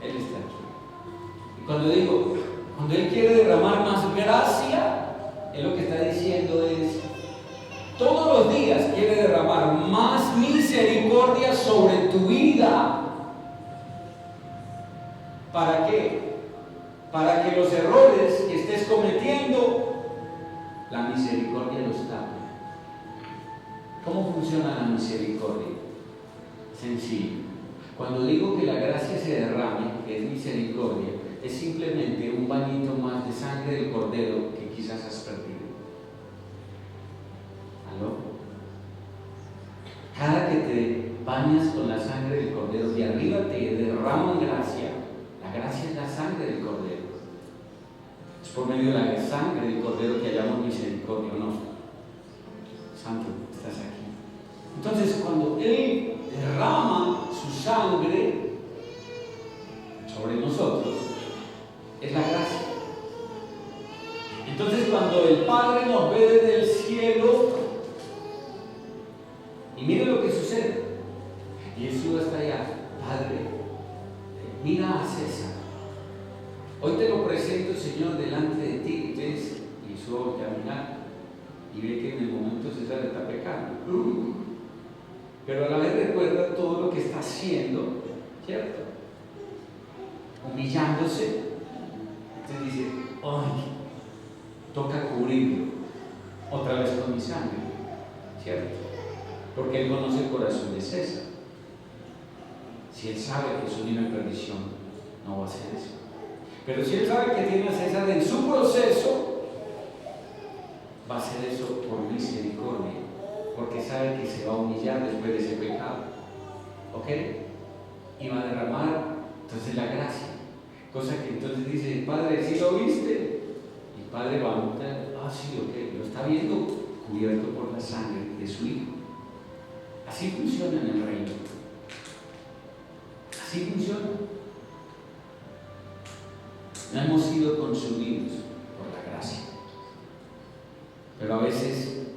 Él está aquí. Y cuando Él quiere derramar más gracia, Él lo que está diciendo es: todos los días quiere derramar más misericordia sobre tu vida. ¿Para qué? Para que los errores que estés cometiendo, la misericordia los tape. ¿Cómo funciona la misericordia? Sencillo. Cuando digo que la gracia se derrame, que es misericordia, es simplemente un bañito más de sangre del cordero que quizás has perdido. ¿Aló? Cada que te bañas con la sangre del cordero, de arriba te derraman gracia. La gracia es la sangre del cordero. Es por medio de la sangre del cordero que hallamos misericordia, ¿no? Santo, estás aquí. Entonces, cuando Él derrama su sangre sobre nosotros, es la gracia. Entonces, cuando el Padre nos ve desde el cielo, y mire lo que sucede, y Jesús está allá: Padre, mira a César, hoy te lo presento, Señor, delante de ti. Entonces Jesús ya mira, y ve que en el momento César está pecando. Pero a la vez recuerda todo lo que está haciendo, ¿cierto? Humillándose. Entonces dice, ¡ay! Toca cubrirlo otra vez con mi sangre, ¿cierto? Porque él conoce el corazón de César. Si él sabe que su niño en perdición, no va a hacer eso. Pero si él sabe que tiene a César en su proceso, va a hacer eso por misericordia, porque sabe que se va a humillar después de ese pecado, ¿ok? Y va a derramar entonces la gracia, cosa que entonces dice, Padre, ¿sí lo viste? Y el Padre va a notar, sí, ok, lo está viendo cubierto por la sangre de su Hijo. Así funciona en el reino. Así funciona. No hemos sido consumidos por la gracia. Pero a veces,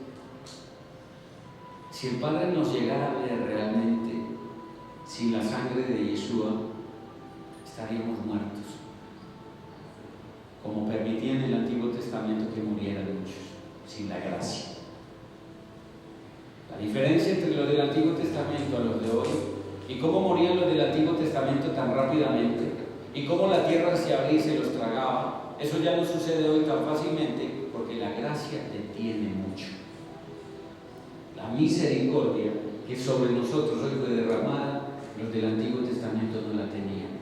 si el Padre nos llegara a ver realmente sin la sangre de Yeshua, estaríamos muertos. Como permitía en el Antiguo Testamento que murieran muchos, sin la gracia. La diferencia entre los del Antiguo Testamento a los de hoy, y cómo morían los del Antiguo Testamento tan rápidamente, y cómo la tierra se abría y se los tragaba, eso ya no sucede hoy tan fácilmente, porque la gracia detiene mucho. La misericordia que sobre nosotros hoy fue derramada, los del Antiguo Testamento no la tenían.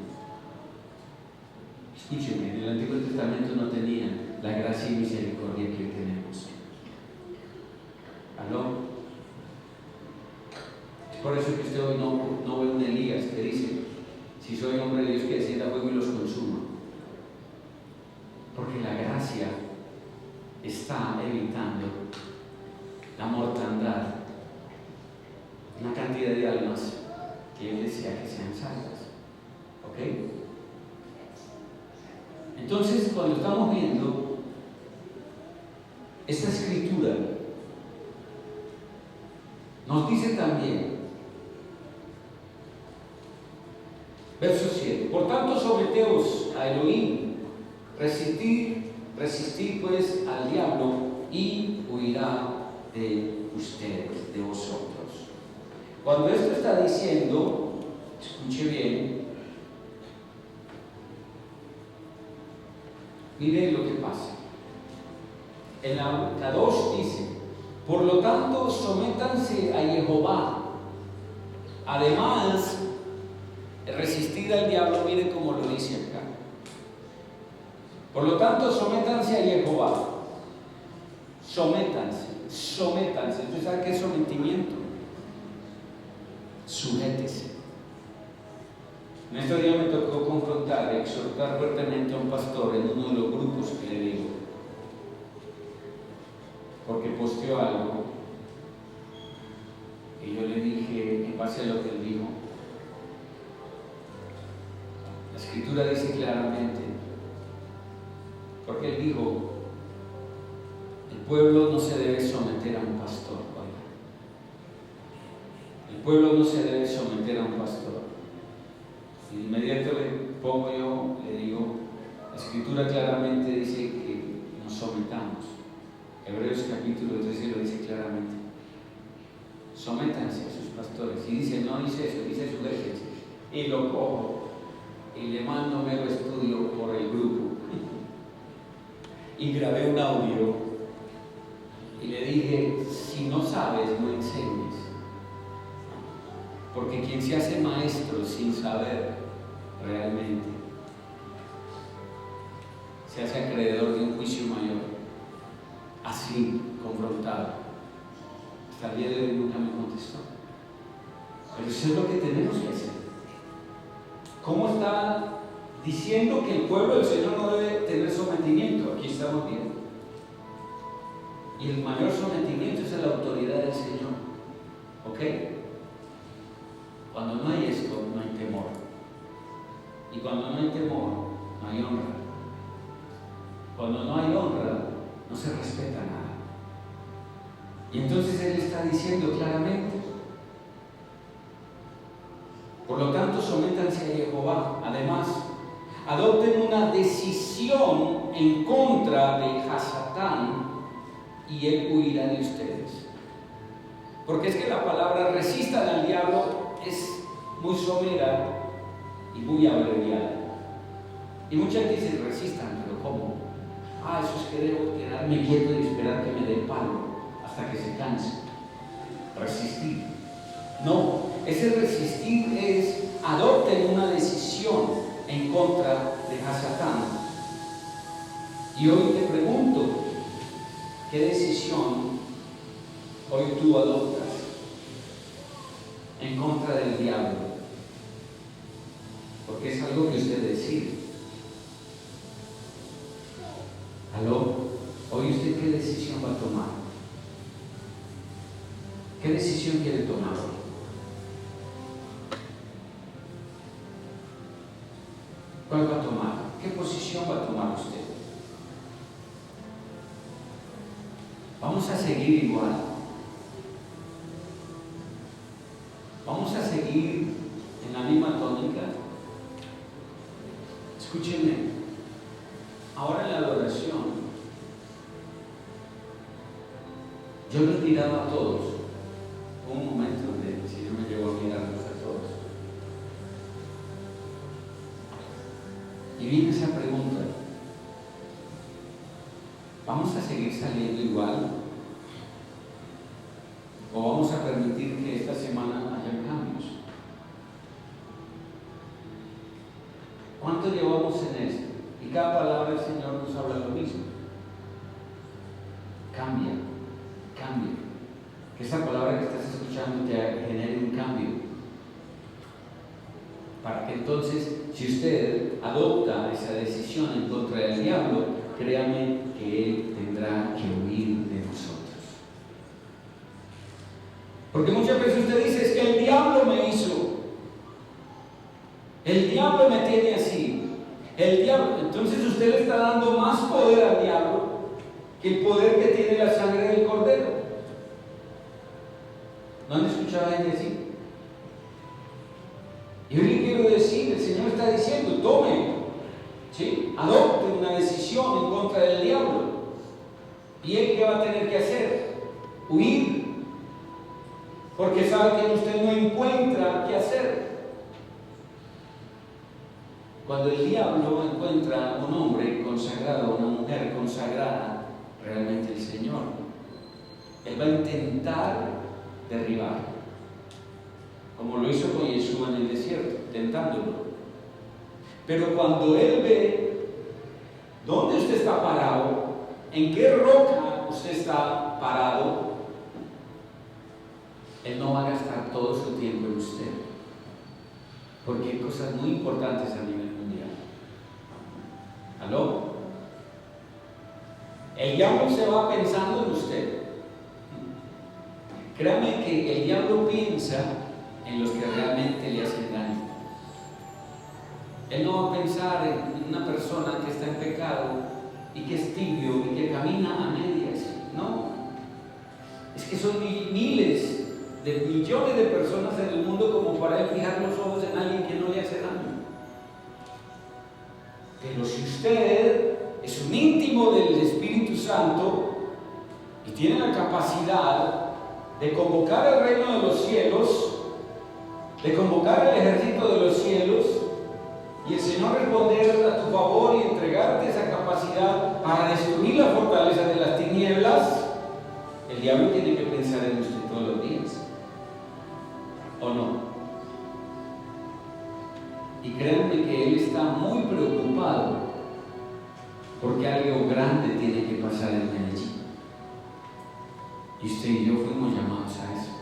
Escúcheme, en el Antiguo Testamento no tenían la gracia y misericordia que hoy tenemos. ¿Aló? Es por eso que usted hoy no ve un Elías que dice, si soy hombre de Dios que descienda fuego y los consuma. Porque la gracia está evitando la mortandad, una cantidad de almas que él desea que sean salvas. ¿Ok? Entonces, cuando estamos viendo esta escritura, nos dice también, verso 7, por tanto someteos a Elohim, resistid pues al diablo y huirá de ustedes, de vosotros. Cuando esto está diciendo, escuche bien, miren lo que pasa. En la 2 dice, por lo tanto, sométanse a Jehová. Además, resistid al diablo, miren cómo lo dice acá. Por lo tanto, sométanse a Jehová. Sométanse. ¿Usted sabe qué es sometimiento? Sujétese. En estos días me tocó confrontar, exhortar fuertemente a un pastor en uno de los grupos que le digo, porque posteó algo y yo le dije, en base a lo que él dijo, la escritura dice claramente, porque él dijo, el pueblo no se debe someter a un pastor. El pueblo no se debe someter a un pastor. Y de inmediato le pongo yo, le digo, la escritura claramente dice que nos sometamos. Hebreos capítulo 13 lo dice claramente. Sométanse a sus pastores. Y dice, no dice eso, dice sujétense. Y lo cojo y le mando mero estudio por el grupo. Y grabé un audio y le dije, si no sabes, no enseñes. Porque quien se hace maestro sin saber realmente se hace acreedor de un juicio mayor. Así, confrontado. Hasta el día de hoy nunca me contestó. Pero eso es lo que tenemos que hacer. ¿Cómo está diciendo que el pueblo del Señor no debe tener sometimiento? Aquí estamos viendo. Y el mayor sometimiento es a la autoridad del Señor. ¿Ok? Cuando no hay esto, no hay temor. Y cuando no hay temor, no hay honra. Cuando no hay honra, no se respeta nada. Y entonces él está diciendo claramente, por lo tanto, sométanse a Jehová. Además, adopten una decisión en contra de Hasatán y él huirá de ustedes. Porque es que la palabra resistan al diablo es muy somera y muy abreviada. Y muchas dicen resistan, pero ¿cómo? Eso es que debo quedarme quieto y esperar que me dé palo hasta que se canse. Resistir. No, ese resistir es adopten una decisión en contra de Hasatán. Y hoy te pregunto, ¿qué decisión hoy tú adoptas en contra del diablo? Porque es algo que usted decide. ¿Aló? ¿Hoy usted qué decisión va a tomar? ¿Qué decisión quiere tomar hoy? ¿Cuál va a tomar? ¿Qué posición va a tomar usted? Vamos a seguir igual. Vamos a seguir en la misma tónica. Escúchenme. Ahora en la adoración, yo los miraba a todos. Hubo un momento donde el Señor me llevó a mirarlos a todos. Y viene esa pregunta: ¿vamos a seguir saliendo igual? ¿O vamos a permitir que esta semana haya cambios? ¿Cuánto llevamos en esto? Y cada palabra del Señor nos habla lo mismo. Cambia, cambia. Que esa palabra que estás escuchando te genere un cambio. Para que entonces, si usted adopta esa decisión en contra del diablo, créame que él tendrá que huir de nosotros. Porque muchas veces usted dice, es que el diablo me hizo. El diablo me tiene así. El diablo, entonces usted le está dando más poder al diablo que el poder que tiene la sangre del cordero. ¿No han escuchado a gente así? Y hoy le quiero decir, el Señor está diciendo, tome, ¿sí? Adopte una decisión en contra del diablo. ¿Y él qué va a tener que hacer? Huir. Porque sabe que usted no encuentra qué hacer. Cuando el diablo encuentra a un hombre consagrado, una mujer consagrada, realmente el Señor, él va a intentar derribar, como lo hizo con Jesús en el desierto, tentándolo. Pero cuando él ve dónde usted está parado, en qué roca usted está parado, él no va a gastar todo su tiempo en usted, porque hay cosas muy importantes a nivel mundial. ¿Aló? El diablo se va pensando en usted. Créame que el diablo piensa en los que realmente le hacen daño. Él no va a pensar en una persona que está en pecado y que es tibio y que camina a medias. No. Es que son miles de millones de personas en el mundo como para él fijar los ojos en alguien que no le hace daño. Pero si usted es un íntimo del Espíritu Santo y tiene la capacidad de convocar el reino de los cielos, de convocar el ejército de los cielos, y el Señor responder a tu favor y entregarte esa capacidad para destruir la fortaleza de las tinieblas, el diablo tiene que pensar en usted todos los días. ¿O no? Y créanme que él está muy preocupado porque algo grande tiene que pasar en Medellín. Y usted y yo fuimos llamados a eso.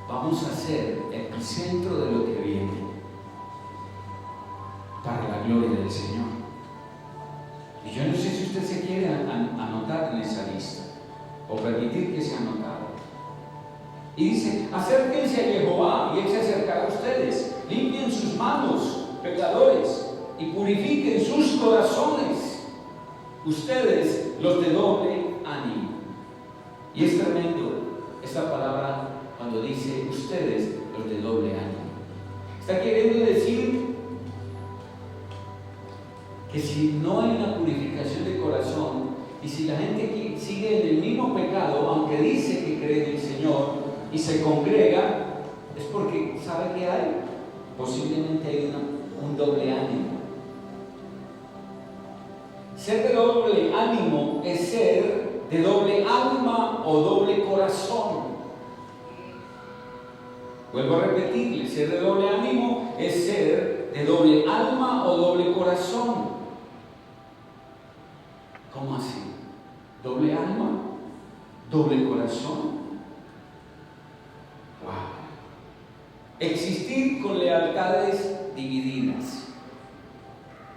Vamos a ser epicentro de lo que viene para la gloria del Señor. Y yo no sé si usted se quiere anotar en esa lista o permitir que sea anotado. Y dice, acérquense a Jehová y él se acercará a ustedes. Limpien sus manos, pecadores, y purifiquen sus corazones, ustedes los de doble ánimo. Y es tremendo esta palabra cuando dice ustedes los de doble ánimo. Está queriendo decir que si no hay una purificación de corazón, Y si la gente sigue en el mismo pecado, aunque dice que cree en el Señor y se congrega, es porque sabe que hay, posiblemente hay un doble ánimo. Ser de doble ánimo es ser de doble alma o doble corazón. Vuelvo a repetirle, ser de doble ánimo es ser de doble alma o doble corazón. ¿Cómo así? ¿Doble alma? ¿Doble corazón? ¡Wow! Existir con lealtades divididas.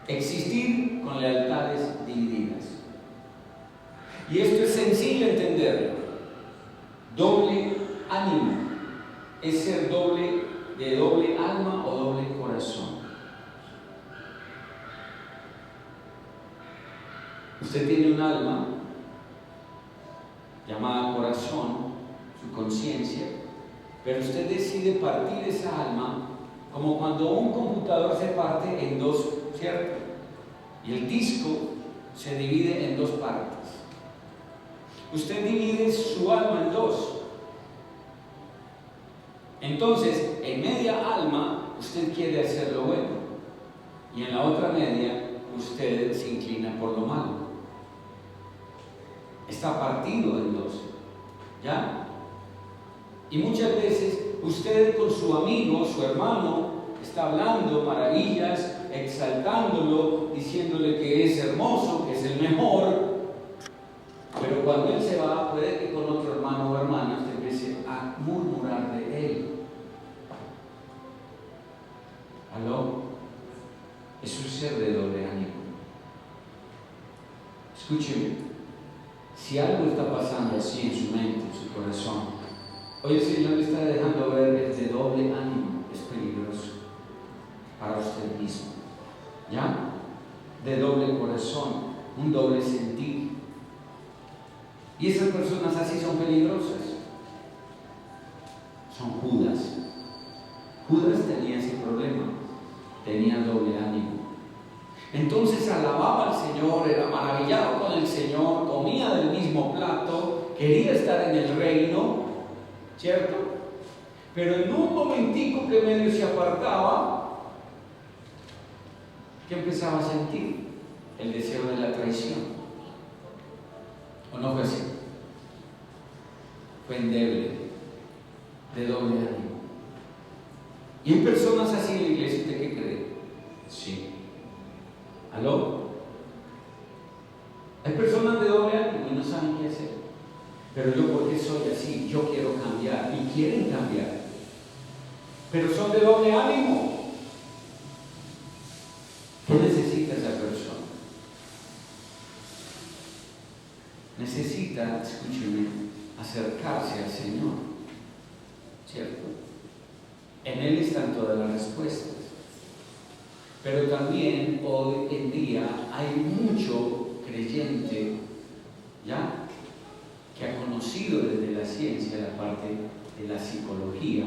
Existir con lealtades divididas. Y esto es sencillo entenderlo. Doble ánimo es ser de doble alma o doble corazón. Usted tiene un alma llamada corazón, su conciencia, pero usted decide partir esa alma como cuando un computador se parte en dos, ¿cierto? Y el disco se divide en dos partes. Usted divide su alma en dos. Entonces, en media alma, usted quiere hacer lo bueno, y en la otra media, usted se inclina por lo malo. Está partido en dos, ¿ya? Y muchas veces, usted con su amigo, su hermano, está hablando maravillas, exaltándolo, diciéndole que es hermoso, que es el mejor, pero cuando él se va, puede que con otro hermano o hermana usted empiece a murmurar de él. ¿Aló? Eso es ser de doble ánimo. Escúcheme, si algo está pasando así en su mente, en su corazón, hoy el Señor le está dejando ver que este doble ánimo es peligroso para usted mismo. ¿Ya? De doble corazón, un doble sentir. Y esas personas así son peligrosas. Son Judas. Judas tenía ese problema, tenía doble ánimo. Entonces alababa al Señor, era maravillado con el Señor, comía del mismo plato, quería estar en el reino, ¿cierto? Pero en un momentico que medio se apartaba, ¿qué empezaba a sentir? El deseo de la traición. ¿O no fue así? Fue endeble, de doble ánimo. Y en personas así en la iglesia, ¿usted qué cree? Sí. ¿Aló? Hay personas de doble ánimo y no saben qué hacer. Pero yo, ¿por qué soy así? Yo quiero cambiar y quieren cambiar. Pero son de doble ánimo. ¿Qué necesita esa persona? Necesita, escúcheme, acercarse al Señor, ¿cierto? En Él están todas las respuestas. Pero también hoy en día hay mucho creyente, ¿ya?, que ha conocido desde la ciencia la parte de la psicología,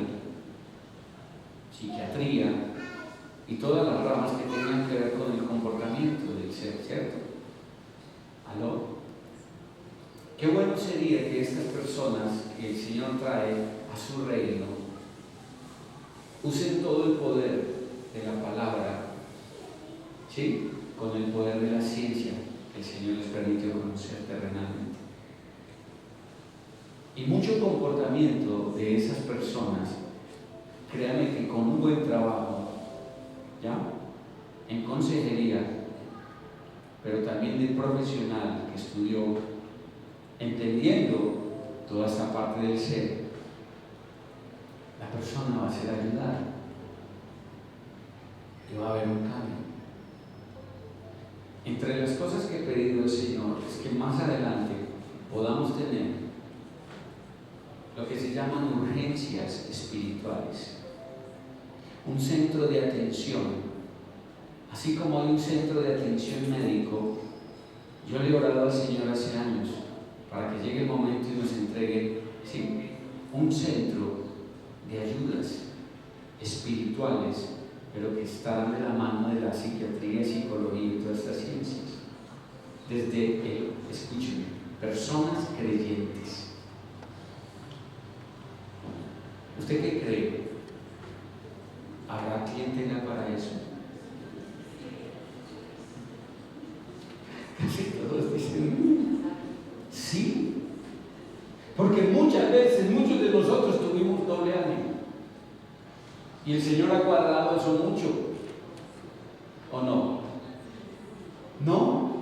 psiquiatría y todas las ramas que tengan que ver con el comportamiento del ser, ¿cierto? ¿Aló? Qué bueno sería que estas personas que el Señor trae a su reino usen todo el poder de la palabra, ¿sí?, con el poder de la ciencia que el Señor les permitió conocer terrenalmente. Y mucho comportamiento de esas personas, créanme que con un buen trabajo, ¿ya?, en consejería, pero también de profesional que estudió, entendiendo toda esta parte del ser, la persona va a ser ayudada y va a haber un cambio. Entre las cosas que he pedido al Señor es que más adelante podamos tener lo que se llaman urgencias espirituales, un centro de atención, así como hay un centro de atención médico. Yo le he orado al Señor hace años para que llegue el momento y nos entregue, ¿sí?, un centro de ayudas espirituales, pero que estarán de la mano de la psiquiatría, psicología y todas estas ciencias, desde el escúcheme, personas creyentes. ¿Usted qué cree? ¿Habrá clientela para eso? Casi todos dicen sí, porque muchas veces muchos de nosotros tuvimos doble ánimo y el Señor ha cuadrado eso mucho, ¿o no? No,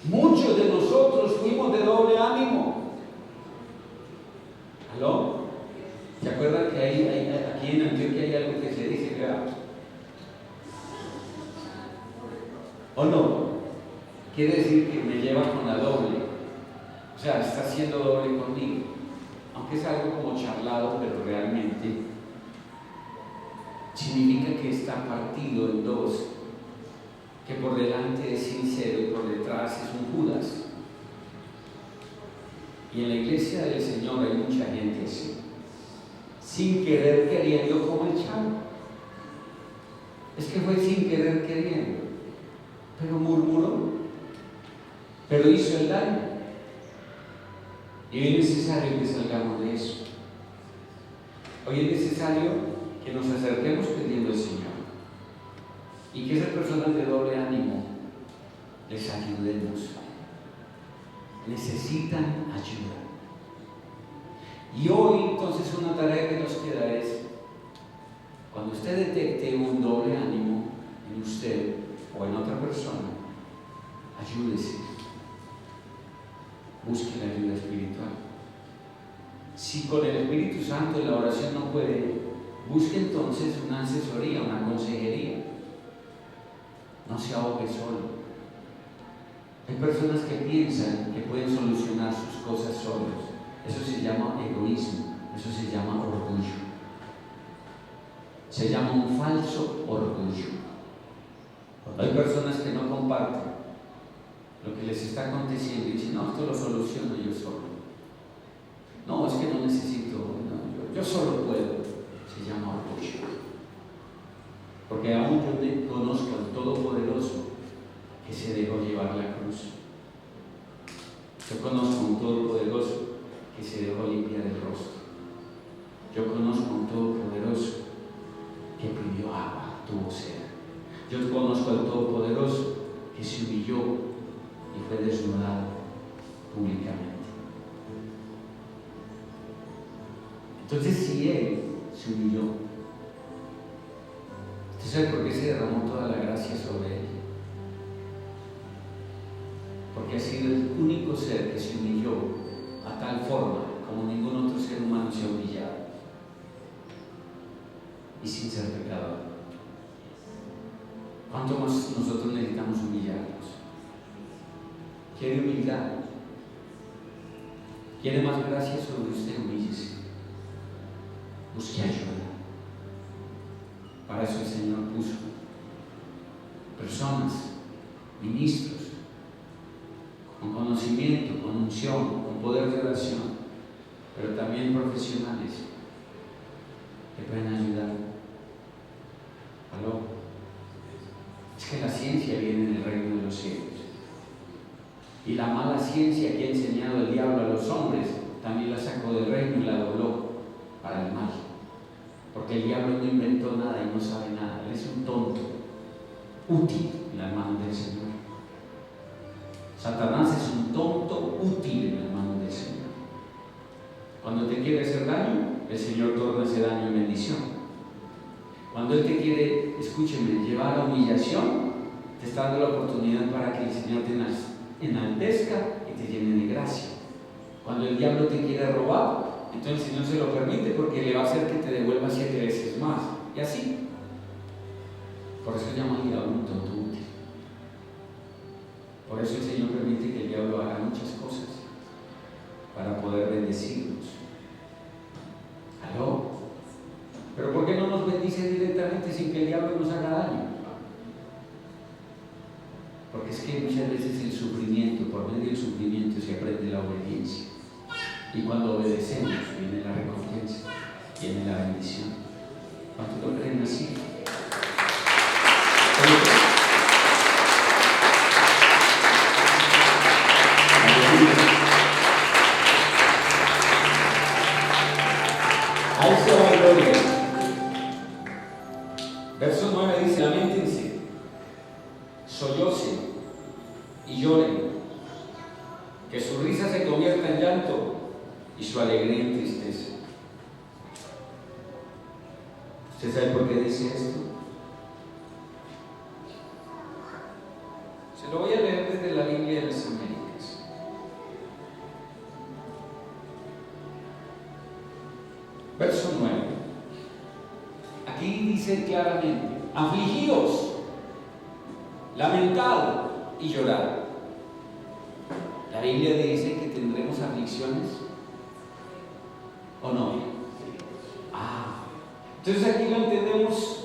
muchos de nosotros fuimos de doble ánimo. ¿Aló? ¿Se acuerdan que aquí en Antioquia hay algo que se dice, ¿verdad? ¿O no? Quiere decir que me lleva con la doble, o sea, está haciendo doble conmigo, aunque es algo como charlado, pero realmente significa que está partido en dos, que por delante es sincero y por detrás es un Judas. Y en la iglesia del Señor hay mucha gente así, sin querer queriendo, como el chavo. Es que fue sin querer queriendo, pero murmuró, pero hizo el daño. Y hoy es necesario que salgamos de eso. Hoy es necesario que nos acerquemos pidiendo al Señor y que esas personas de doble ánimo les ayudemos. Necesitan ayuda. Y hoy entonces una tarea que nos queda es, cuando usted detecte un doble ánimo en usted o en otra persona, ayúdese, busque la ayuda espiritual. Si con el Espíritu Santo en la oración no puede, busque entonces una asesoría, una consejería. No se ahogue solo. Hay personas que piensan que pueden solucionar sus cosas solos. Eso se llama egoísmo, eso se llama orgullo. Se llama un falso orgullo. Cuando hay personas que no comparten lo que les está aconteciendo y dicen, no, esto lo soluciono yo solo. No, es que no necesito, no, yo solo puedo. Se llama orgullo. Porque aún yo conozco al Todopoderoso que se dejó llevar la cruz. Yo conozco a un Todopoderoso que se dejó limpiar el rostro. Yo conozco a un Todopoderoso que pidió agua, tuvo sed. Yo conozco al Todopoderoso que se humilló y fue desnudado públicamente. Entonces, si Él se humilló, ¿usted sabe por qué se derramó toda la gracia sobre Él? Porque ha sido el único ser que se humilló a tal forma como ningún otro ser humano se ha humillado y sin ser pecador. ¿Cuánto más nosotros necesitamos humillarnos? ¿Quiere humildad? ¿Quiere más gracia sobre usted? Humíllese. Busque ayuda. Para eso el Señor puso personas, ministros, con conocimiento, con unción, con poder de oración, pero también profesionales que pueden ayudar. ¿Aló? Es que la ciencia viene del reino de los cielos. Y la mala ciencia que ha enseñado el diablo a los hombres, también la sacó del reino y la dobló para el mal. Porque el diablo no inventó nada y no sabe nada. Él es un tonto, útil en las manos del Señor. Satanás es un tonto útil en las manos del Señor. Cuando te quiere hacer daño, el Señor torna ese daño en bendición. Cuando Él te quiere, escúcheme, llevar a humillación, te está dando la oportunidad para que el Señor te enaltezca y te llene de gracia. Cuando el diablo te quiere robar, entonces el Señor se lo permite porque le va a hacer que te devuelva 7 veces más. Y así. Por eso llama al diablo un tonto útil. Por eso el Señor permite que el diablo haga muchas cosas para poder bendecirnos. ¿Aló? Pero ¿por qué no nos bendice directamente sin que el diablo nos haga daño? Porque es que muchas veces el sufrimiento, por medio del sufrimiento se aprende la obediencia. Y cuando obedecemos viene la recompensa, viene la bendición. ¿Cuántos lo creen así? Ahí se va gloria. Verso 9 dice: lamentense, sollocen y lloren, que su risa se convierta en llanto y su alegría en tristeza. ¿Usted sabe por qué dice esto? Se lo voy a leer desde la Biblia de las Américas. Verso 9. Aquí dice claramente: afligidos, lamentad y llorad. La Biblia dice que tendremos aflicciones, ¿o no? Entonces aquí lo entendemos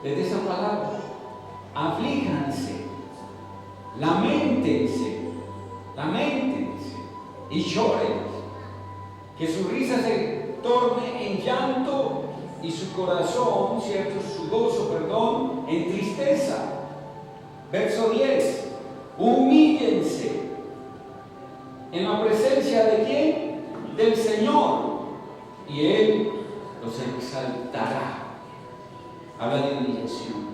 desde esa palabra. Aflíjanse, lamentense y lloren, que su risa se torne en llanto y su corazón, ¿cierto? Su gozo, perdón, en tristeza. Verso 10: humíllense en la presencia de ¿quién? Del Señor, y Él los exaltará. Habla de humillación.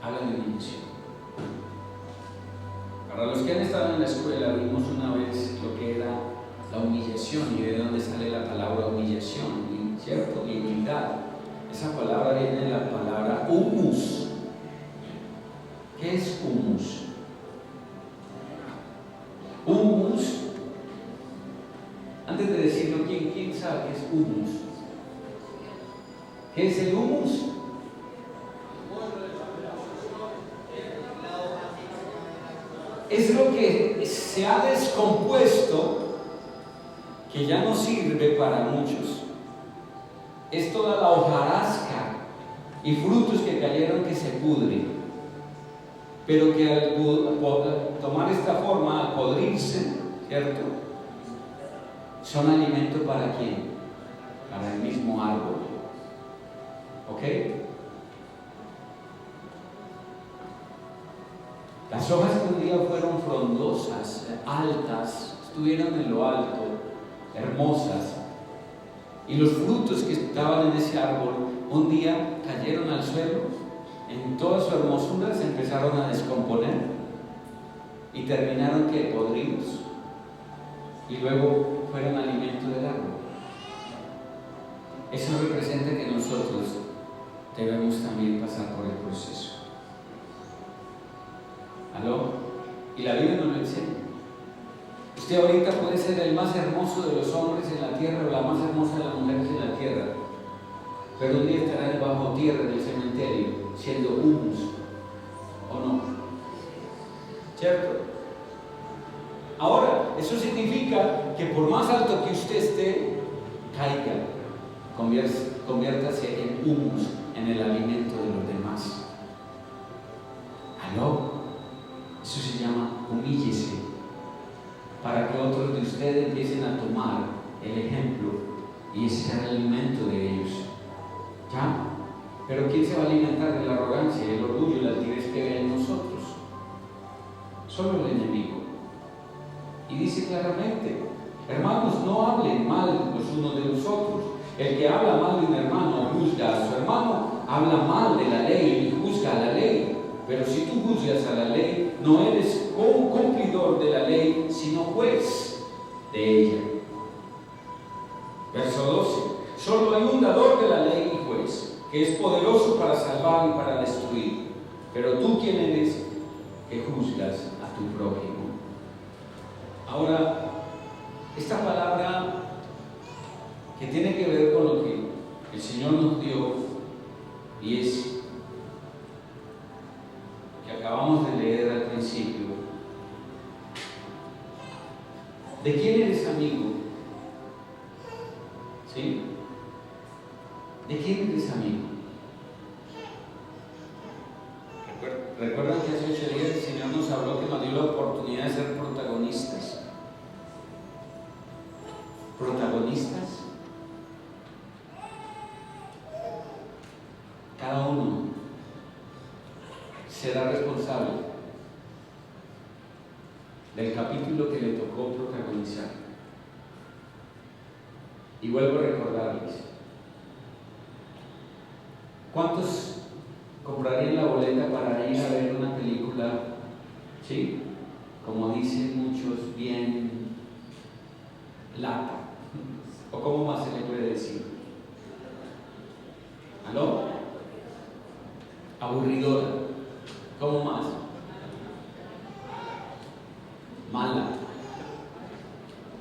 Habla de humillación. Para los que han estado en la escuela, vimos una vez lo que era la humillación y de dónde sale la palabra humillación, ¿cierto? Y humildad. Esa palabra viene de la palabra humus. ¿Qué es humus? Humus, antes de decirlo, ¿quién sabe qué es humus? ¿Qué es el humus? Es lo que se ha descompuesto, que ya no sirve para muchos. Es toda la hojarasca y frutos que cayeron que se pudren, pero que al tomar esta forma, al podrirse, ¿cierto?, son alimento para ¿quién? Para el mismo árbol. ¿Ok? Las hojas que un día fueron frondosas, altas, estuvieron en lo alto, hermosas, y los frutos que estaban en ese árbol un día cayeron al suelo, en toda su hermosura se empezaron a descomponer y terminaron que podridos, y luego fueron alimento del árbol. Eso representa que nosotros debemos también pasar por el proceso. ¿Aló? Y la Biblia nos lo enseña. Usted ahorita puede ser el más hermoso de los hombres en la tierra o la más hermosa de las mujeres en la tierra, pero un día estará bajo tierra del cementerio siendo humus, ¿o no? ¿Cierto? Ahora, eso significa que por más alto que usted esté, caiga, conviértase en humus, en el alimento de los demás. ¿Aló? Eso se llama humíllese, para que otros de ustedes empiecen a tomar el ejemplo y ese sea el alimento de ellos. ¿Ya? Pero ¿quién se va a alimentar de la arrogancia, el orgullo y la altivez que ve en nosotros? Solo el enemigo. Y dice claramente: hermanos, no hablen mal los unos de los otros. El que habla mal de un hermano o juzga a su hermano, habla mal de la ley y juzga a la ley. Pero si tú juzgas a la ley, no eres un cumplidor de la ley, sino juez de ella. Verso 12: solo hay un dador de la ley y juez, que es poderoso para salvar y para destruir. Pero tú, ¿quién eres que juzgas a tu prójimo? Ahora, esta palabra que tiene que ver con lo que el Señor nos dio, y es que acabamos de leer al principio: ¿de quién eres amigo? ¿Sí? ¿De quién eres amigo? Recuerdan que hace 8 días el Señor nos habló que nos dio la oportunidad de ser protagonistas. ¿Protagonistas? Cada uno será responsable del capítulo que le tocó protagonizar. Y vuelvo a recordarles, ¿cuántos comprarían la boleta para ir a ver una película, sí, como dicen muchos, bien lata? ¿O cómo más se le puede decir? ¿Aló? Aburridora. ¿Cómo más? Mala.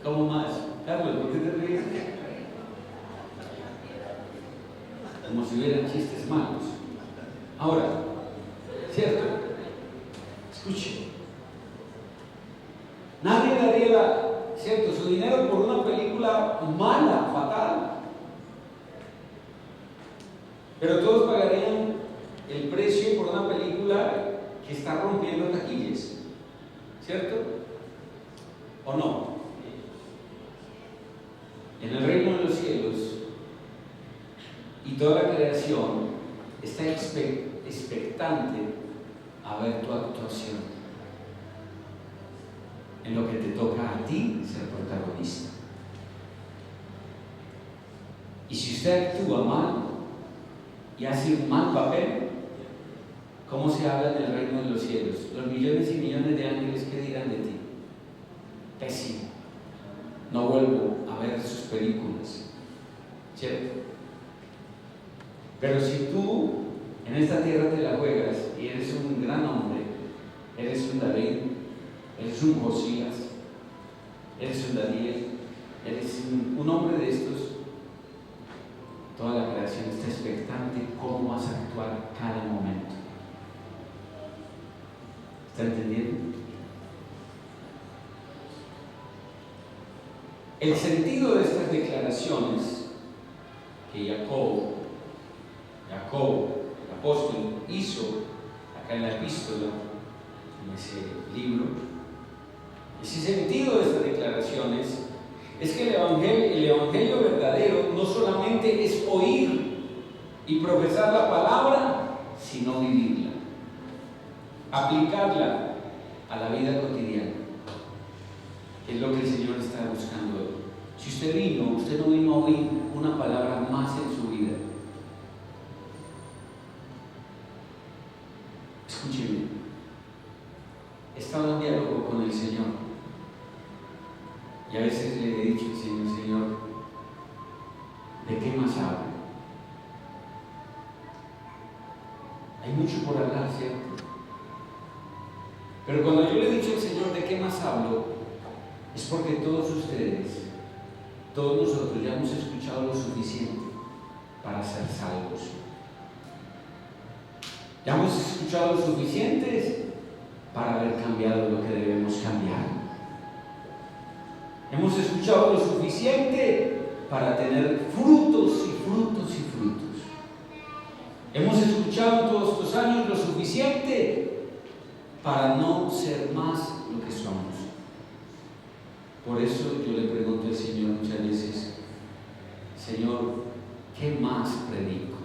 ¿Cómo más? Carlos, ¿por qué te ríes? Como si hubieran chistes malos. Ahora, ¿cierto? Escuche. Nadie daría, ¿cierto?, su dinero por una película mala, fatal. Pero todos pagarían el precio por una película que está rompiendo taquillas, ¿cierto? ¿O no? En el reino de los cielos y toda la creación está expectante a ver tu actuación en lo que te toca a ti ser protagonista. Y si usted actúa mal y hace un mal papel, ¿cómo se habla del reino de los cielos? Los millones y millones de ángeles, ¿qué dirán de ti? Pésimo. No vuelvo a ver sus películas, ¿cierto? Pero si tú en esta tierra te la juegas y eres un gran hombre, eres un David, eres un Josías, eres un Daniel, eres un hombre de estos, toda la creación está expectante cómo vas a actuar cada momento. ¿Está entendiendo? El sentido de estas declaraciones que Jacob, el apóstol, hizo acá en la epístola, en ese libro, ese sentido de estas declaraciones es que el evangelio verdadero no solamente es oír y profesar la palabra, sino vivirla, aplicarla a la vida cotidiana, que es lo que el Señor está buscando hoy. Si usted no vino a oír una palabra más en su vida. Escúcheme, he estado en diálogo con el Señor y a veces le he dicho al Señor, ¿de qué más hablo? Hay mucho por hablar, ¿cierto? Pero cuando yo le he dicho al Señor, ¿de qué más hablo? Es porque todos ustedes, todos nosotros ya hemos escuchado lo suficiente para ser salvos. Ya hemos escuchado lo suficiente para haber cambiado lo que debemos cambiar. Hemos escuchado lo suficiente para tener frutos y frutos y frutos. Hemos escuchado todos estos años lo suficiente para no ser más lo que somos. Por eso yo le pregunto al Señor muchas veces, Señor, ¿qué más predico?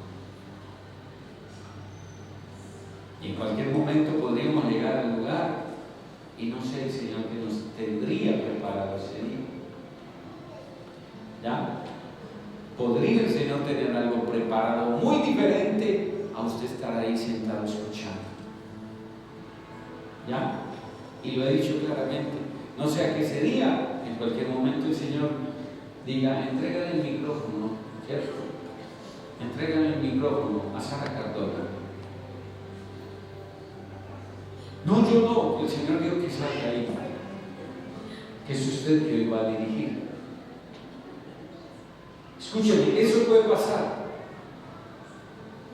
Y en cualquier momento podríamos llegar al lugar y no sé el Señor que nos tendría preparado ese día. ¿Ya? Podría el Señor tener algo preparado muy diferente a usted estar ahí sentado escuchando. ¿Ya? Y lo he dicho claramente. No sea que ese día, en cualquier momento, el Señor diga, entrégale el micrófono, ¿cierto? Entrégale el micrófono a Sara Cardona. No, yo no, el Señor dijo que salga ahí, que es usted que hoy va a dirigir. Escúcheme, eso puede pasar.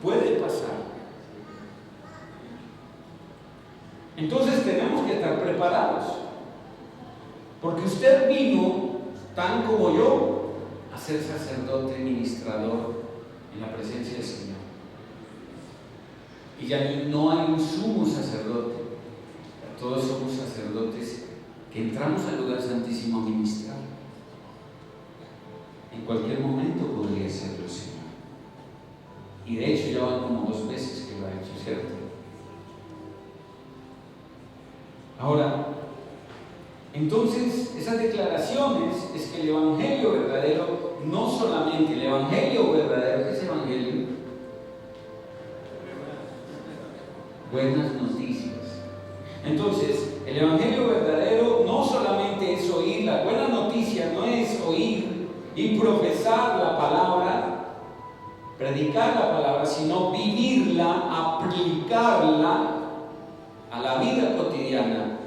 Puede pasar. Entonces tenemos que estar preparados. Porque usted vino, tan como yo, a ser sacerdote, ministrador en la presencia del Señor. Y ya no hay un sumo sacerdote. Todos somos sacerdotes que entramos al lugar santísimo a ministrar. En cualquier momento podría serlo el Señor. Y de hecho ya van como 2 veces que lo ha hecho, ¿cierto? Ahora, entonces, esas declaraciones es que el evangelio verdadero no solamente el evangelio verdadero. ¿Qué es evangelio? Buenas noticias. Entonces, el evangelio verdadero no solamente es oír, la buena noticia no es oír y profesar la palabra, predicar la palabra, sino vivirla, aplicarla a la vida cotidiana.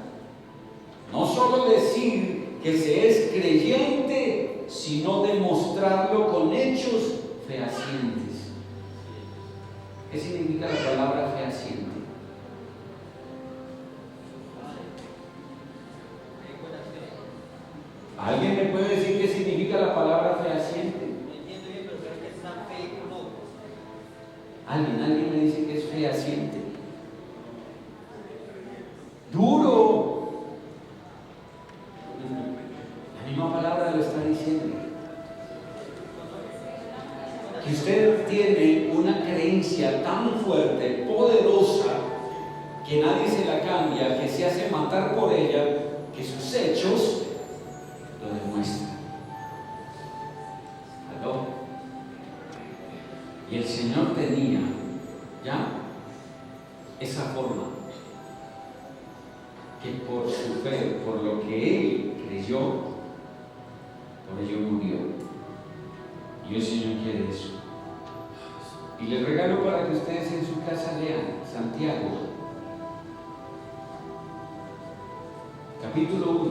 No solo decir que se es creyente, sino demostrarlo con hechos fehacientes. ¿Qué significa la palabra fehaciente? ¿Alguien me puede decir qué significa la palabra fehaciente? ¿Alguien me dice que es fehaciente? Duro. La misma palabra lo está diciendo. Que usted tiene una creencia tan fuerte, poderosa, que nadie se la cambia, que se hace matar por ella, que sus hechos lo demuestran. ¿Aló? Y el Señor tenía ya esa forma, que por su fe, por lo que Él creyó, por ello murió. Y el Señor quiere eso. Y les regalo para que ustedes en su casa lean Santiago, capítulo 1,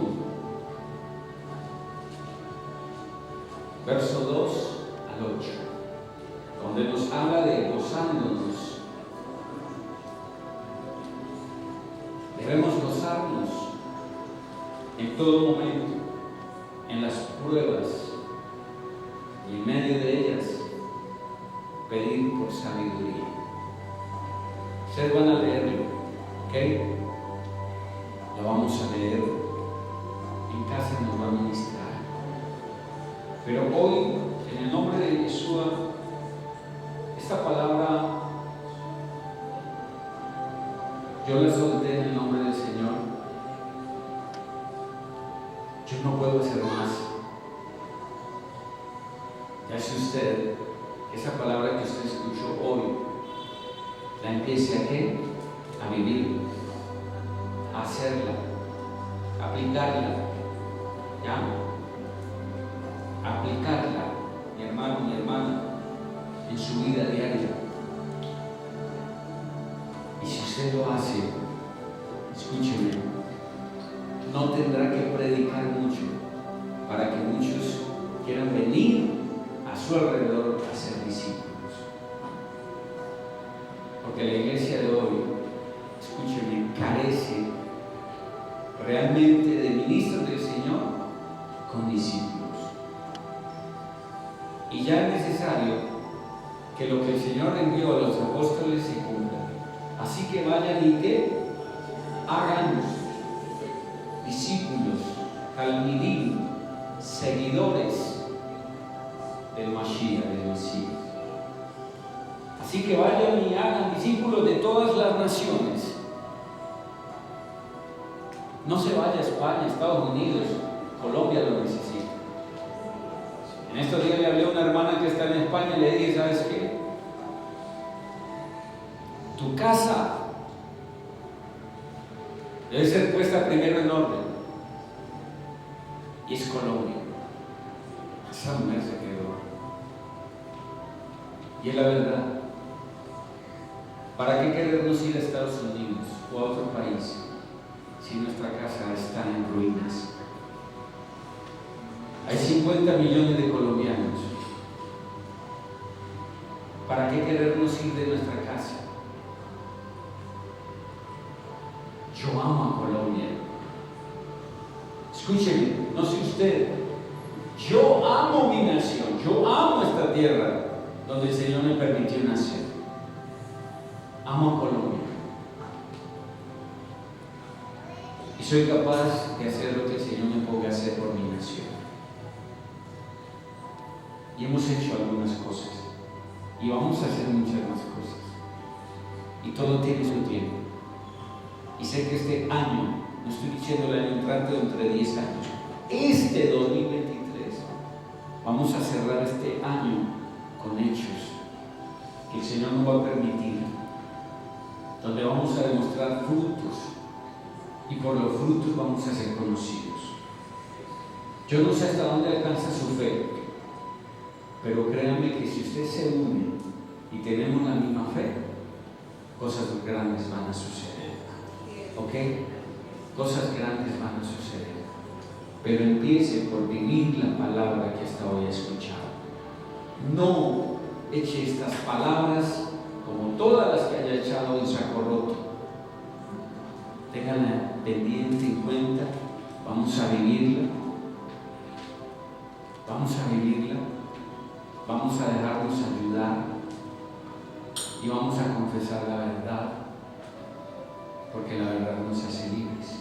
verso 2 al 8, donde nos habla de gozándonos. Debemos gozarnos en todo momento, en las pruebas, y en medio de ellas pedir por sabiduría. Ustedes van a leerlo, ¿ok? Lo vamos a leer, en casa nos va a ministrar. Pero hoy, en el nombre de Jesús, esta palabra yo la solté en el nombre del Señor. Yo no puedo hacer más. Ya si usted, esa palabra que usted escuchó hoy, la empiece a ¿qué? A vivir, a hacerla, a aplicarla, ¿ya? A aplicarla, mi hermano, mi hermana, en su vida diaria. Y si usted lo hace, escúcheme, no tendrá que predicar mucho para que muchos quieran venir a su alrededor a ser discípulos. Porque la iglesia de hoy, escúcheme, carece realmente de ministros del Señor con discípulos. Y ya es necesario que lo que el Señor envió a los apóstoles se cumpla. Así que vayan y que hagan discípulos, talmidim, seguidores del Mashiach, del Mesías. Así que vayan y hagan discípulos de todas las naciones. No se vaya a España, Estados Unidos, Colombia lo necesita. En estos días le hablé a una hermana que está en España y le dije, ¿sabes qué? Tu casa debe ser puesta primero en orden. Y es Colombia. Esa mujer se quedó. Y es la verdad. ¿Para qué querernos ir a Estados Unidos o a otro país si nuestra casa está en ruinas? Hay 50 millones de colombianos. ¿Para qué querernos ir de nuestra casa? Yo amo a Colombia. Escúcheme, no sé usted. Yo amo mi nación. Yo amo esta tierra donde el Señor me permitió nacer. Amo a Colombia. Y soy capaz de hacer lo que el Señor me ponga a hacer por mi nación. Y hemos hecho algunas cosas. Y vamos a hacer muchas más cosas. Y todo tiene su tiempo. Y sé que este año, no estoy diciendo el año entrante, dentro de 10 años, este 2023, vamos a cerrar con hechos, que el Señor nos va a permitir, donde vamos a demostrar frutos y por los frutos vamos a ser conocidos. Yo no sé hasta dónde alcanza su fe, pero créanme que si usted se une y tenemos la misma fe, cosas grandes van a suceder. ¿Ok? Cosas grandes van a suceder. Pero empiece por vivir la palabra que hasta hoy ha escuchado. No eche estas palabras como todas las que haya echado en saco roto. Ténganla pendiente en cuenta. Vamos a vivirla. Vamos a vivirla. Vamos a dejarnos ayudar. Y vamos a confesar la verdad. Porque la verdad nos hace libres.